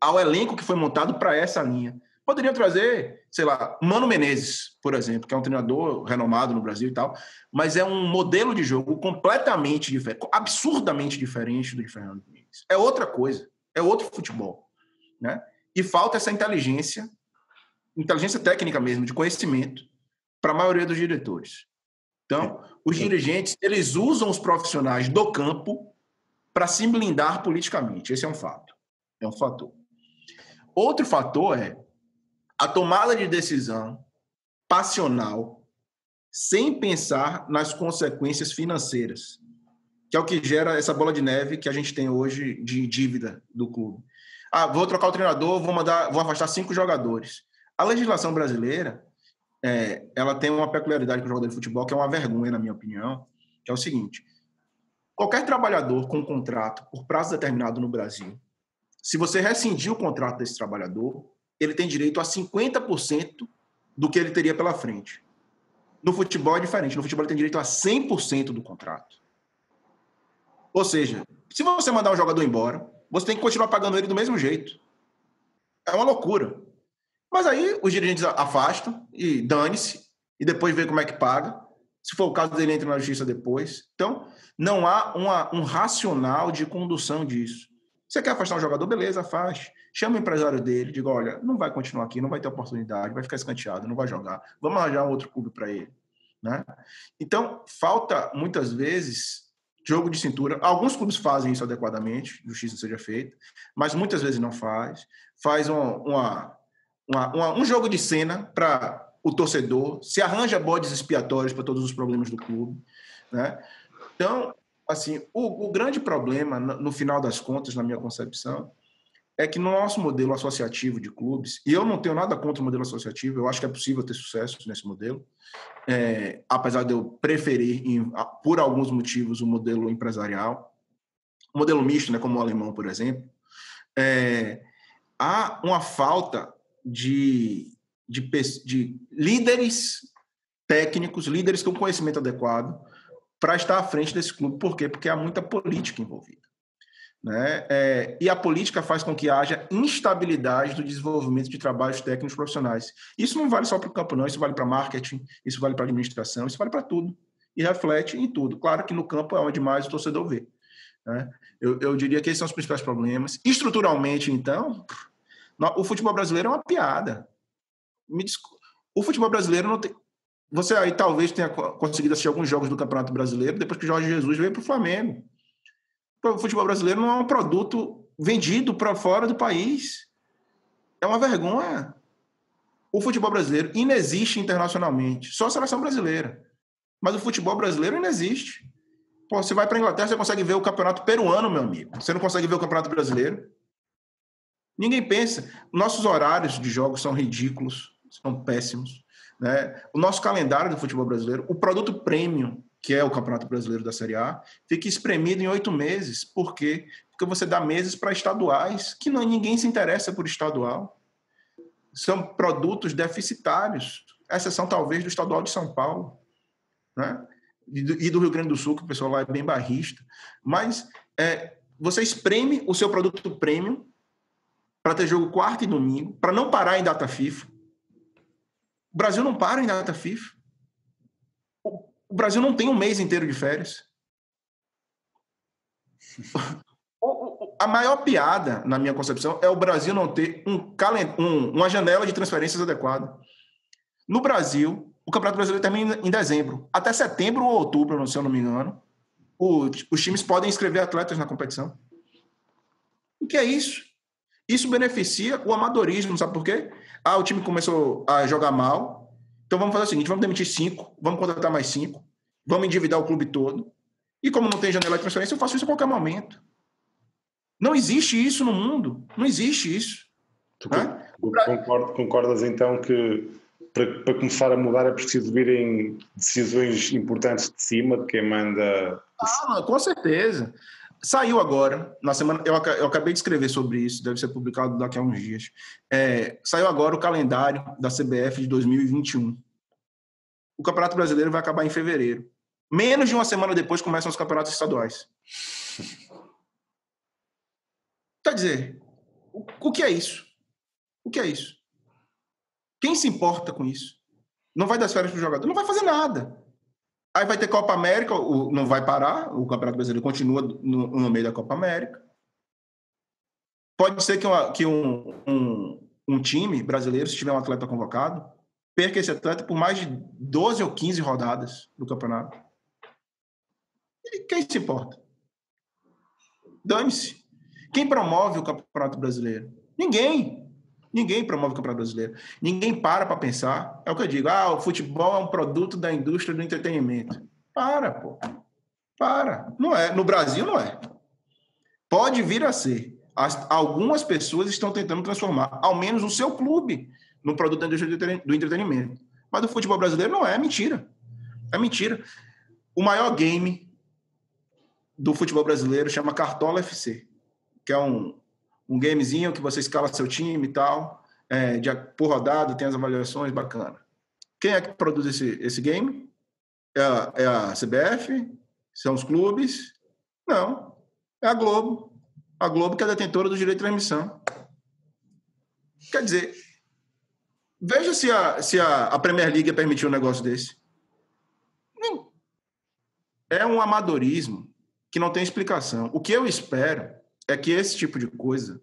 ao elenco que foi montado para essa linha. Poderiam trazer, sei lá, Mano Menezes, por exemplo, que é um treinador renomado no Brasil e tal, mas é um modelo de jogo completamente diferente, absurdamente diferente do de Fernando Diniz. É outra coisa, é outro futebol, né? E falta essa inteligência técnica mesmo, de conhecimento, para a maioria dos diretores. Então, os dirigentes, eles usam os profissionais do campo para se blindar politicamente. Esse é um fato. É um fator. Outro fator é a tomada de decisão passional sem pensar nas consequências financeiras, que é o que gera essa bola de neve que a gente tem hoje de dívida do clube. Vou trocar o treinador, vou afastar 5 jogadores. A legislação brasileira, ela tem uma peculiaridade com o jogador de futebol, que é uma vergonha, na minha opinião, que é o seguinte: qualquer trabalhador com contrato por prazo determinado no Brasil, se você rescindir o contrato desse trabalhador, ele tem direito a 50% do que ele teria pela frente. No futebol é diferente. No futebol ele tem direito a 100% do contrato. Ou seja, se você mandar um jogador embora, você tem que continuar pagando ele do mesmo jeito. É uma loucura. Mas aí os dirigentes afastam e dane-se, e depois vê como é que paga. Se for o caso dele, entra na justiça depois. Então, não há um racional de condução disso. Você quer afastar um jogador? Beleza, afaste. Chama o empresário dele, diga: olha, não vai continuar aqui, não vai ter oportunidade, vai ficar escanteado, não vai jogar. Vamos arranjar um outro clube para ele. Né? Então, falta, muitas vezes, jogo de cintura. Alguns clubes fazem isso adequadamente, justiça seja feita, mas muitas vezes não faz. Faz um jogo de cena para o torcedor, se arranja bodes expiatórios para todos os problemas do clube, né? Então, assim, o grande problema, no final das contas, na minha concepção, é que no nosso modelo associativo de clubes, e eu não tenho nada contra o modelo associativo, eu acho que é possível ter sucesso nesse modelo, apesar de eu preferir, por alguns motivos, o modelo empresarial, o modelo misto, né, como o alemão, por exemplo, há uma falta de líderes técnicos, líderes com conhecimento adequado para estar à frente desse clube. Por quê? Porque há muita política envolvida, né? E a política faz com que haja instabilidade do desenvolvimento de trabalhos técnicos profissionais. Isso não vale só para o campo, não. Isso vale para marketing, isso vale para administração, isso vale para tudo. E reflete em tudo. Claro que no campo é onde mais o torcedor vê, né? Eu diria que esses são os principais problemas. Estruturalmente, então, o futebol brasileiro é uma piada. O futebol brasileiro não tem... Você aí talvez tenha conseguido assistir alguns jogos do Campeonato Brasileiro depois que o Jorge Jesus veio para o Flamengo. O futebol brasileiro não é um produto vendido para fora do país. É uma vergonha. O futebol brasileiro inexiste internacionalmente. Só a seleção brasileira. Mas o futebol brasileiro inexiste. Pô, você vai para a Inglaterra, você consegue ver o campeonato peruano, meu amigo. Você não consegue ver o campeonato brasileiro. Ninguém pensa. Nossos horários de jogos são ridículos, são péssimos, né? O nosso calendário do futebol brasileiro, o produto premium, que é o Campeonato Brasileiro da Série A, fica espremido em 8 meses. Por quê? Porque você dá meses para estaduais, que ninguém se interessa por estadual. São produtos deficitários, à exceção talvez do estadual de São Paulo, né? E do Rio Grande do Sul, que o pessoal lá é bem barrista. Mas você espreme o seu produto premium para ter jogo quarta e domingo, para não parar em data FIFA. O Brasil não para em data FIFA. O Brasil não tem um mês inteiro de férias. A maior piada, na minha concepção, é o Brasil não ter uma janela de transferências adequada. No Brasil, o Campeonato Brasileiro termina em dezembro. Até setembro ou outubro, se eu não me engano, os times podem inscrever atletas na competição. O que é isso? Isso beneficia o amadorismo, sabe por quê? O time começou a jogar mal, então vamos fazer o seguinte, vamos demitir 5, vamos contratar mais 5, vamos endividar o clube todo, e como não tem janela de transferência, eu faço isso a qualquer momento. Não existe isso no mundo, não existe isso. Concordas então que para começar a mudar é preciso virem decisões importantes de cima, de quem manda... Com certeza. Saiu agora, na semana, eu acabei de escrever sobre isso, deve ser publicado daqui a uns dias. Saiu agora o calendário da CBF de 2021. O Campeonato Brasileiro vai acabar em fevereiro. Menos de uma semana depois começam os campeonatos estaduais. Quer dizer, o que é isso? O que é isso? Quem se importa com isso? Não vai dar férias para o jogador? Não vai fazer nada. Aí vai ter Copa América, não vai parar, o Campeonato Brasileiro continua no meio da Copa América. Pode ser que um time brasileiro, se tiver um atleta convocado, perca esse atleta por mais de 12 ou 15 rodadas do campeonato. E quem se importa? Dane-se. Quem promove o Campeonato Brasileiro? Ninguém. Ninguém promove o Campeonato Brasileiro. Ninguém para pensar. É o que eu digo. O futebol é um produto da indústria do entretenimento. Pô. Para. Não é. No Brasil, não é. Pode vir a ser. Algumas pessoas estão tentando transformar, ao menos o seu clube, no produto da indústria do entretenimento. Mas o futebol brasileiro não é. É mentira. É mentira. O maior game do futebol brasileiro chama Cartola FC, que é um gamezinho que você escala seu time e tal, por rodada, tem as avaliações, bacana. Quem é que produz esse game? É a CBF? São os clubes? Não. É a Globo. A Globo que é a detentora do direito de transmissão. Quer dizer, veja se a Premier League permitiu um negócio desse. Não. É um amadorismo que não tem explicação. O que eu espero é que esse tipo de coisa...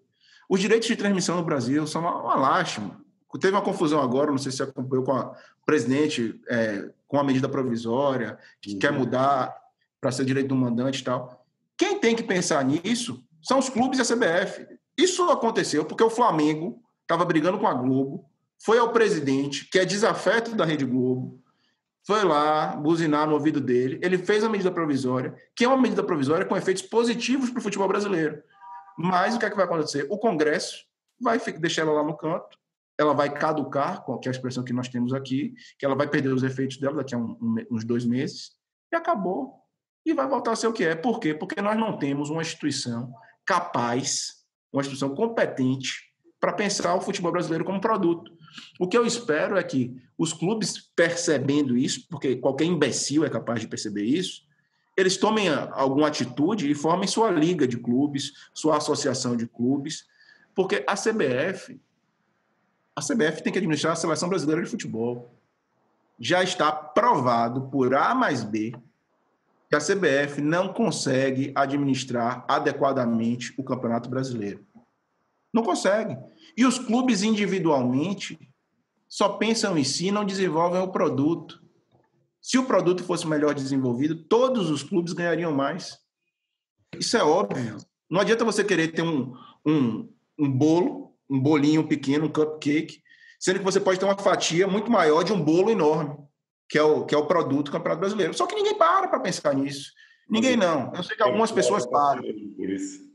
Os direitos de transmissão no Brasil são uma lástima. Teve uma confusão agora, não sei se você acompanhou, com o presidente com a medida provisória, que quer mudar. para ser direito do mandante e tal. Quem tem que pensar nisso são os clubes e a CBF. Isso aconteceu porque o Flamengo estava brigando com a Globo, foi ao presidente, que é desafeto da Rede Globo, foi lá buzinar no ouvido dele, ele fez a medida provisória, que é uma medida provisória com efeitos positivos para o futebol brasileiro. Mas o que é que vai acontecer? O Congresso vai deixar ela lá no canto, ela vai caducar, que é a expressão que nós temos aqui, que ela vai perder os efeitos dela daqui a uns 2 meses, e acabou. E vai voltar a ser o que é. Por quê? Porque nós não temos uma instituição capaz, uma instituição competente para pensar o futebol brasileiro como produto. O que eu espero é que os clubes, percebendo isso, porque qualquer imbecil é capaz de perceber isso, eles tomem alguma atitude e formem sua liga de clubes, sua associação de clubes, porque a CBF tem que administrar a Seleção Brasileira de Futebol. Já está provado por A mais B que a CBF não consegue administrar adequadamente o Campeonato Brasileiro. Não consegue. E os clubes individualmente só pensam em si e não desenvolvem o produto. Se o produto fosse melhor desenvolvido, todos os clubes ganhariam mais. Isso é óbvio. Não adianta você querer ter um bolo, um bolinho pequeno, um cupcake, sendo que você pode ter uma fatia muito maior de um bolo enorme, que é o produto do Campeonato Brasileiro. Só que ninguém para pensar nisso. Ninguém não. Eu sei que algumas pessoas param. Por isso.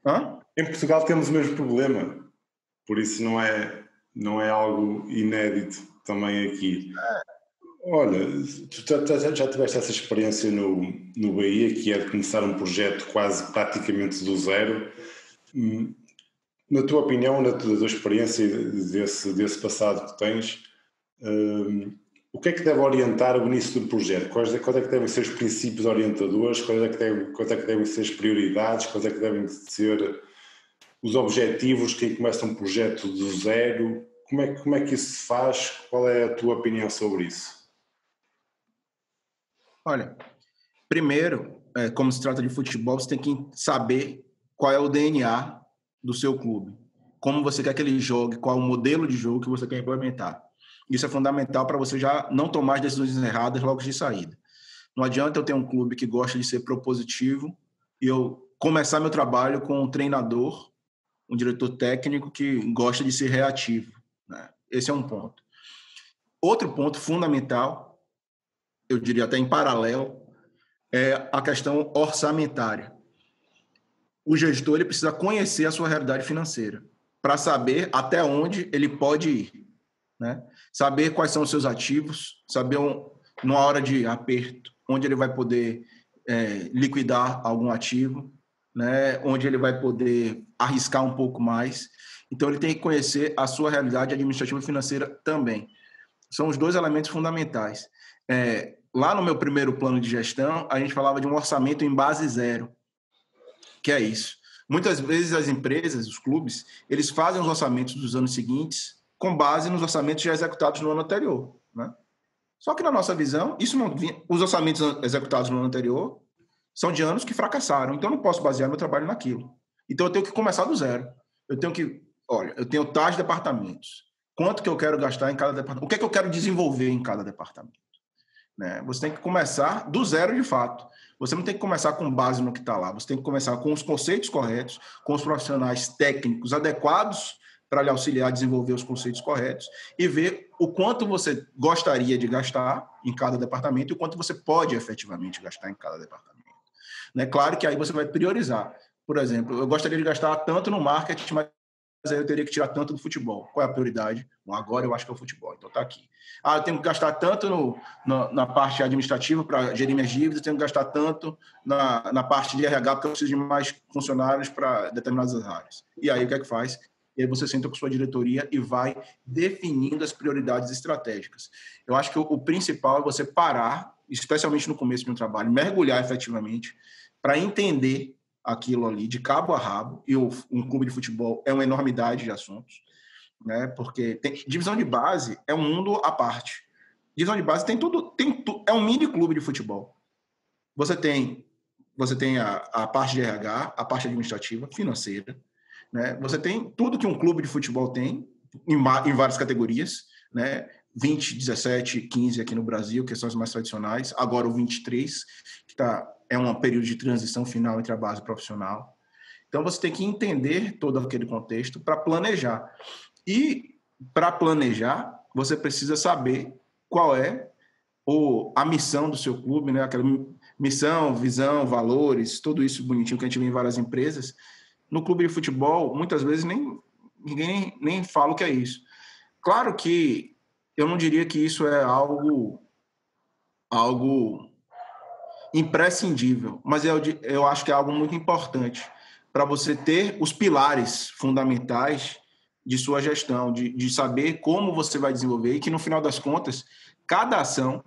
Hã? Em Portugal temos o mesmo problema. Por isso não é algo inédito também aqui. Olha, tu já tiveste essa experiência no Bahia, que é de começar um projeto quase praticamente do zero. Na tua opinião, na tua experiência desse passado que tens, o que é que deve orientar o início do projeto? Quais é que devem ser os princípios orientadores? Quais é que devem ser as prioridades? Quais é que devem ser os objetivos? Quem começa um projeto do zero? Como é que isso se faz? Qual é a tua opinião sobre isso? Olha, primeiro, como se trata de futebol, você tem que saber qual é o DNA do seu clube. Como você quer que ele jogue, qual é o modelo de jogo que você quer implementar. Isso é fundamental para você já não tomar as decisões erradas logo de saída. Não adianta eu ter um clube que gosta de ser propositivo e eu começar meu trabalho com um treinador, um diretor técnico que gosta de ser reativo, né? Esse é um ponto. Outro ponto fundamental, eu diria até em paralelo, é a questão orçamentária. O gestor ele precisa conhecer a sua realidade financeira para saber até onde ele pode ir, né? Saber quais são os seus ativos, saber numa hora de aperto onde ele vai poder liquidar algum ativo, né? Onde ele vai poder arriscar um pouco mais. Então ele tem que conhecer a sua realidade administrativa e financeira também. São os 2 elementos fundamentais. Lá no meu primeiro plano de gestão, a gente falava de um orçamento em base zero, que é isso. Muitas vezes as empresas, os clubes, eles fazem os orçamentos dos anos seguintes com base nos orçamentos já executados no ano anterior, né? Só que na nossa visão, os orçamentos executados no ano anterior são de anos que fracassaram, então eu não posso basear meu trabalho naquilo. Então eu tenho que começar do zero. Eu tenho tais departamentos. Quanto que eu quero gastar em cada departamento? O que é que eu quero desenvolver em cada departamento? Né? Você tem que começar do zero de fato. Você não tem que começar com base no que está lá. Você tem que começar com os conceitos corretos, com os profissionais técnicos adequados para lhe auxiliar a desenvolver os conceitos corretos e ver o quanto você gostaria de gastar em cada departamento e o quanto você pode efetivamente gastar em cada departamento. Né? Claro que aí você vai priorizar. Por exemplo, eu gostaria de gastar tanto no marketing, mas aí eu teria que tirar tanto do futebol. Qual é a prioridade? Bom, agora eu acho que é o futebol, então está aqui. Eu tenho que gastar tanto na parte administrativa para gerir minhas dívidas, tenho que gastar tanto na parte de RH, porque eu preciso de mais funcionários para determinadas áreas. E aí o que é que faz? E aí você senta com sua diretoria e vai definindo as prioridades estratégicas. Eu acho que o principal é você parar, especialmente no começo de um trabalho, mergulhar efetivamente para entender aquilo ali de cabo a rabo, e um clube de futebol é uma enormidade de assuntos, né? Porque divisão de base é um mundo à parte. Divisão de base tem tudo, é um mini clube de futebol. Você tem a parte de RH, a parte administrativa, financeira, né? Você tem tudo que um clube de futebol tem, em várias categorias, né? 20, 17, 15 aqui no Brasil, que são as mais tradicionais. Agora o 23, que é um período de transição final entre a base profissional. Então, você tem que entender todo aquele contexto para planejar. E, para planejar, você precisa saber qual é a missão do seu clube, né? Aquela missão, visão, valores, tudo isso bonitinho que a gente vê em várias empresas. No clube de futebol, muitas vezes ninguém nem fala o que é isso. Claro que eu não diria que isso é algo imprescindível, mas eu acho que é algo muito importante para você ter os pilares fundamentais de sua gestão, de saber como você vai desenvolver e que, no final das contas, cada ação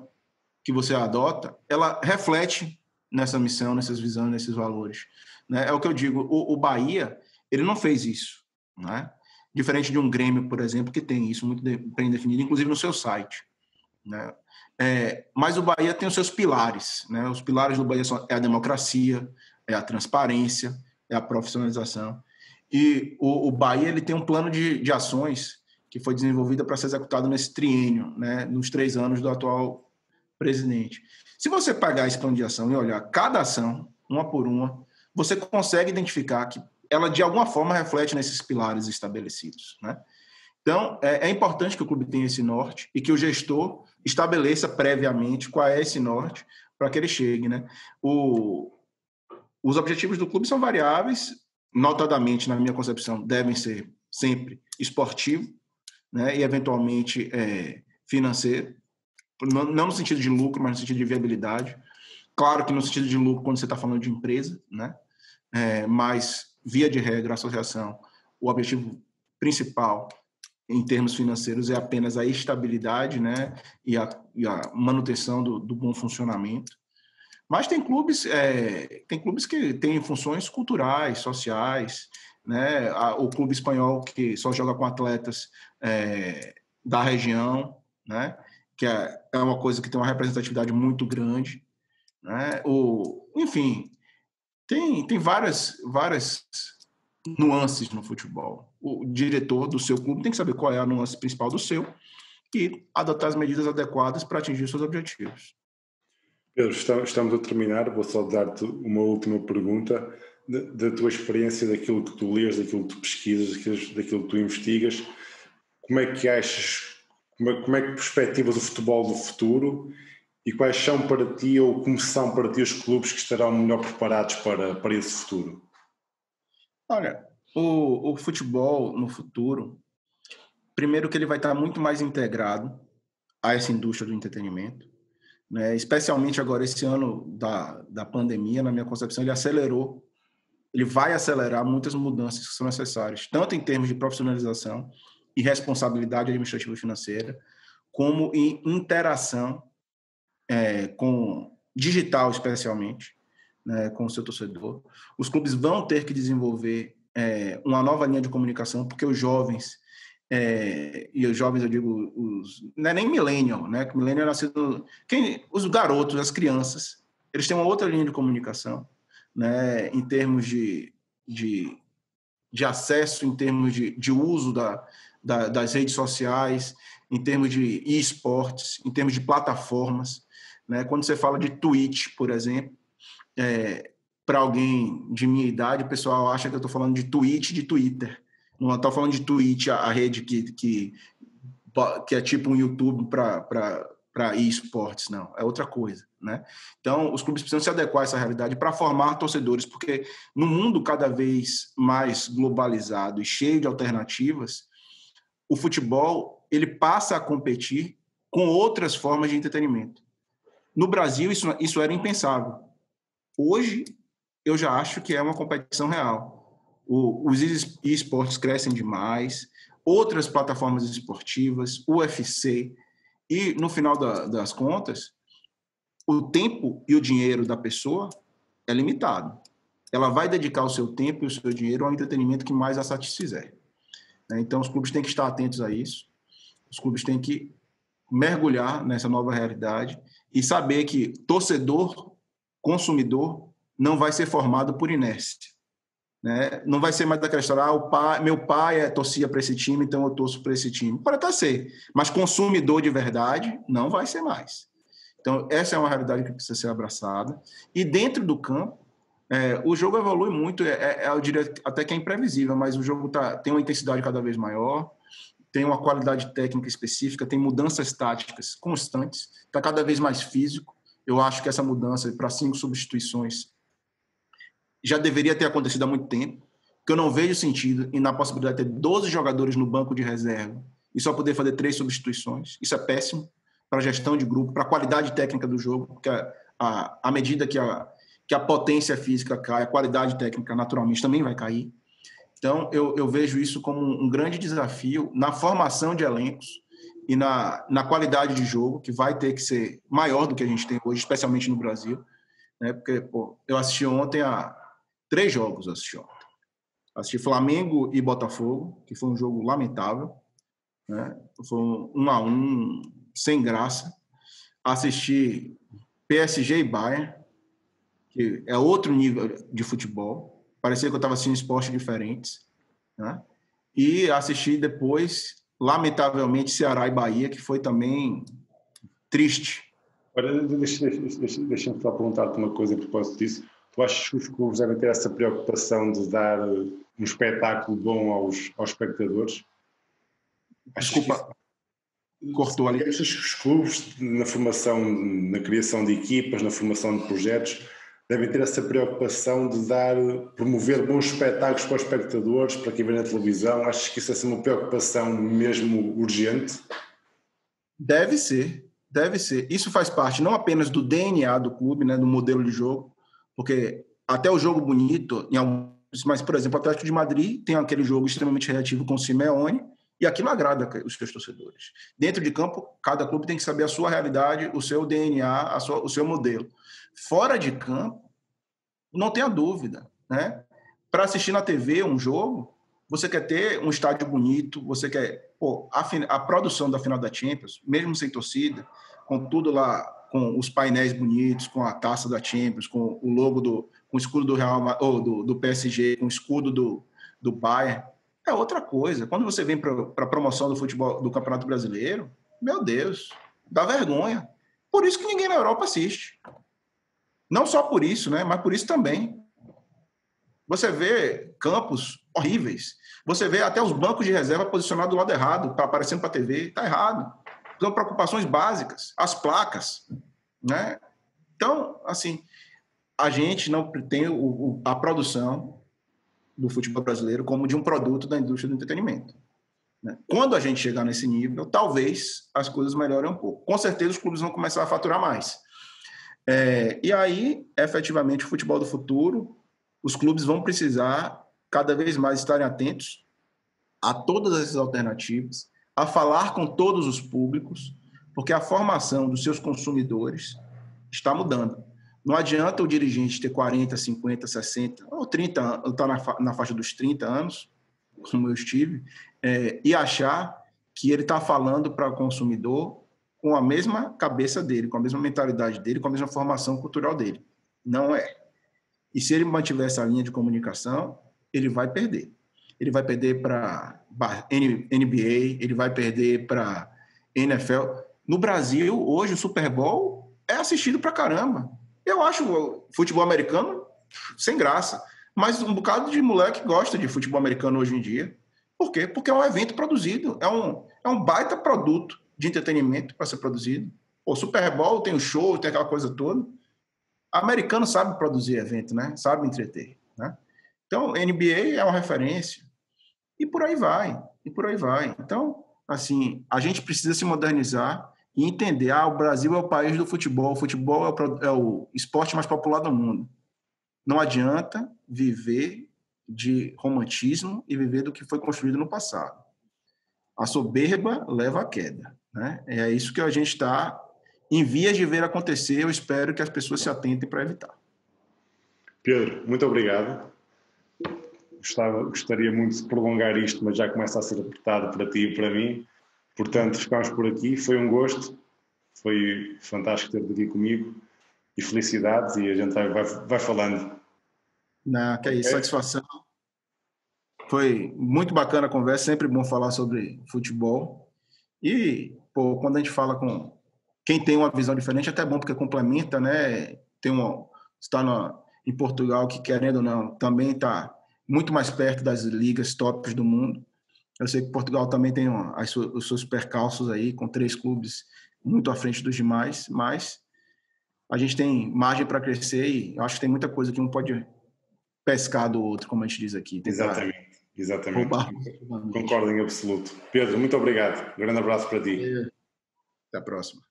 que você adota, ela reflete nessa missão, nessas visões, nesses valores. Né? É o que eu digo, o Bahia, ele não fez isso, né? Diferente de um Grêmio, por exemplo, que tem isso muito bem definido, inclusive no seu site. Né? Mas o Bahia tem os seus pilares. Né? Os pilares do Bahia é a democracia, é a transparência, é a profissionalização. E o Bahia ele tem um plano de ações que foi desenvolvido para ser executado nesse triênio, né? Nos 3 anos do atual presidente. Se você pegar esse plano de ação e olhar cada ação, uma por uma, você consegue identificar que ela, de alguma forma, reflete nesses pilares estabelecidos. Né? Então, é importante que o clube tenha esse norte e que o gestor estabeleça previamente qual é esse norte para que ele chegue. Né? Os objetivos do clube são variáveis, notadamente, na minha concepção, devem ser sempre esportivo, né? E, eventualmente, financeiro, não no sentido de lucro, mas no sentido de viabilidade. Claro que no sentido de lucro, quando você está falando de empresa, né? Mas, via de regra, a associação, o objetivo principal em termos financeiros é apenas a estabilidade, né? e a manutenção do bom funcionamento. Mas tem clubes que têm funções culturais, sociais, né? O clube espanhol que só joga com atletas da região, né? Que é uma coisa que tem uma representatividade muito grande, né? Enfim, tem várias nuances no futebol. O diretor do seu clube tem que saber qual é a nuance principal do seu e adotar as medidas adequadas para atingir os seus objetivos. Pedro, estamos a terminar. Vou só dar-te uma última pergunta. Da tua experiência, daquilo que tu lês, daquilo que tu pesquisas, daquilo que tu investigas, como é que achas, como é que perspectivas o futebol do futuro e quais são para ti ou como são para ti os clubes que estarão melhor preparados para esse futuro? Olha, o futebol no futuro, primeiro que ele vai estar muito mais integrado a essa indústria do entretenimento, né? Especialmente agora esse ano da pandemia, na minha concepção, ele vai acelerar muitas mudanças que são necessárias, tanto em termos de profissionalização e responsabilidade administrativa e financeira, como em interação com digital, especialmente, né, com o seu torcedor. Os clubes vão ter que desenvolver uma nova linha de comunicação, porque os jovens, e os jovens, eu digo, não é nem millennial, né? Millennial é nascido... os garotos, as crianças, eles têm uma outra linha de comunicação, né, em termos de acesso, em termos de uso das redes sociais, em termos de esportes, em termos de plataformas. Né? Quando você fala de Twitch, por exemplo, para alguém de minha idade, o pessoal acha que eu estou falando de Twitch de Twitter. Não estou falando de Twitch, a rede que é tipo um YouTube para esportes, não. É outra coisa. Né? Então, os clubes precisam se adequar a essa realidade para formar torcedores, porque no mundo cada vez mais globalizado e cheio de alternativas, o futebol ele passa a competir com outras formas de entretenimento. No Brasil, isso era impensável. Hoje, eu já acho que é uma competição real. Os esportes crescem demais, outras plataformas esportivas, UFC, e no final das contas, o tempo e o dinheiro da pessoa é limitado. Ela vai dedicar o seu tempo e o seu dinheiro ao entretenimento que mais a satisfizer. Então, os clubes têm que estar atentos a isso. Os clubes têm que mergulhar nessa nova realidade e saber que torcedor, consumidor, não vai ser formado por inércia. né? Não vai ser mais daquela história, meu pai torcia para esse time, então eu torço para esse time. Pode até ser, mas consumidor de verdade não vai ser mais. Então, essa é uma realidade que precisa ser abraçada. E dentro do campo, o jogo evolui muito, eu diria até que é imprevisível, mas o jogo tem uma intensidade cada vez maior, tem uma qualidade técnica específica, tem mudanças táticas constantes, está cada vez mais físico. Eu acho que essa mudança para 5 substituições já deveria ter acontecido há muito tempo, que eu não vejo sentido na possibilidade de ter 12 jogadores no banco de reserva e só poder fazer 3 substituições. Isso é péssimo para a gestão de grupo, para a qualidade técnica do jogo, porque à medida que a potência física cai, a qualidade técnica naturalmente também vai cair. Então, eu vejo isso como um grande desafio na formação de elencos e na qualidade de jogo, que vai ter que ser maior do que a gente tem hoje, especialmente no Brasil, né? Porque eu assisti ontem a 3 jogos. Assisti Flamengo e Botafogo, que foi um jogo lamentável, né? Foi 1-1, sem graça. Assisti PSG e Bayern, que é outro nível de futebol. Parecia que eu estava assistindo esportes diferentes, né? E assisti depois, lamentavelmente, Ceará e Bahia, que foi também triste. Agora, deixa-me só perguntar-te uma coisa a propósito disso. Tu achas que os clubes devem ter essa preocupação de dar um espetáculo bom aos espectadores? Desculpa, cortou ali. Achas que os clubes, na formação, na criação de equipas, na formação de projetos, devem ter essa preocupação de promover bons espetáculos para os espectadores, para quem vê na televisão? Achas que isso é uma preocupação mesmo urgente? Deve ser. Isso faz parte não apenas do DNA do clube, né, do modelo de jogo, porque até o jogo bonito, mas, por exemplo, o Atlético de Madrid tem aquele jogo extremamente reativo com o Simeone, e aquilo agrada os seus torcedores. Dentro de campo, cada clube tem que saber a sua realidade, o seu DNA, o seu modelo. Fora de campo, não tenha dúvida, né? Para assistir na TV um jogo, você quer ter um estádio bonito, você quer a produção da final da Champions, mesmo sem torcida, com tudo lá, com os painéis bonitos, com a taça da Champions, com o logo com o escudo do Real ou do PSG, com o escudo do Bayern, é outra coisa. Quando você vem para a promoção do futebol do Campeonato Brasileiro, meu Deus, dá vergonha. Por isso que ninguém na Europa assiste. Não só por isso, né? Mas por isso também. Você vê campos horríveis. Você vê até os bancos de reserva posicionados do lado errado, aparecendo para a TV. Está errado. São preocupações básicas. As placas, né? Então, assim, a gente não tem a produção do futebol brasileiro como de um produto da indústria do entretenimento, né? Quando a gente chegar nesse nível, talvez as coisas melhorem um pouco. Com certeza os clubes vão começar a faturar mais. E aí, efetivamente, o futebol do futuro, os clubes vão precisar cada vez mais estarem atentos a todas essas alternativas, a falar com todos os públicos, porque a formação dos seus consumidores está mudando. Não adianta o dirigente ter 40, 50, 60 ou 30 anos, estar na faixa dos 30 anos, como eu estive, e achar que ele está falando para o consumidor com a mesma cabeça dele, com a mesma mentalidade dele, com a mesma formação cultural dele. Não é. E se ele mantiver essa linha de comunicação, ele vai perder. Ele vai perder para NBA, ele vai perder para NFL. No Brasil, hoje, o Super Bowl é assistido pra caramba. Eu acho o futebol americano sem graça, mas um bocado de moleque gosta de futebol americano hoje em dia. Por quê? Porque é um evento produzido, é um baita produto de entretenimento para ser produzido. O Super Bowl tem o show, tem aquela coisa toda. O americano sabe produzir evento, né? Sabe entreter, né? Então, NBA é uma referência. E por aí vai. Então, assim, a gente precisa se modernizar e entender, o Brasil é o país do futebol. O futebol é o esporte mais popular do mundo. Não adianta viver de romantismo e viver do que foi construído no passado. A soberba leva à queda, né? É isso que a gente está em vias de ver acontecer. Eu espero que as pessoas se atentem para evitar. Pedro, muito obrigado. Gostaria muito de prolongar isto, mas já começa a ser apertado para ti e para mim. Portanto, ficamos por aqui. Foi um gosto. Foi fantástico ter-te aqui comigo. E felicidades. E a gente vai falando. Que é isso, satisfação. Foi muito bacana a conversa, sempre bom falar sobre futebol. E, pô, quando a gente fala com quem tem uma visão diferente, é até bom, porque complementa, né? Está em Portugal, que querendo ou não, também está muito mais perto das ligas tops do mundo. Eu sei que Portugal também tem os seus percalços aí, com 3 clubes muito à frente dos demais, mas a gente tem margem para crescer e eu acho que tem muita coisa que um pode pescar do outro, como a gente diz aqui, tentar Exatamente. roubar Concordo em absoluto. Pedro, muito obrigado. Um grande abraço para ti. Até a próxima.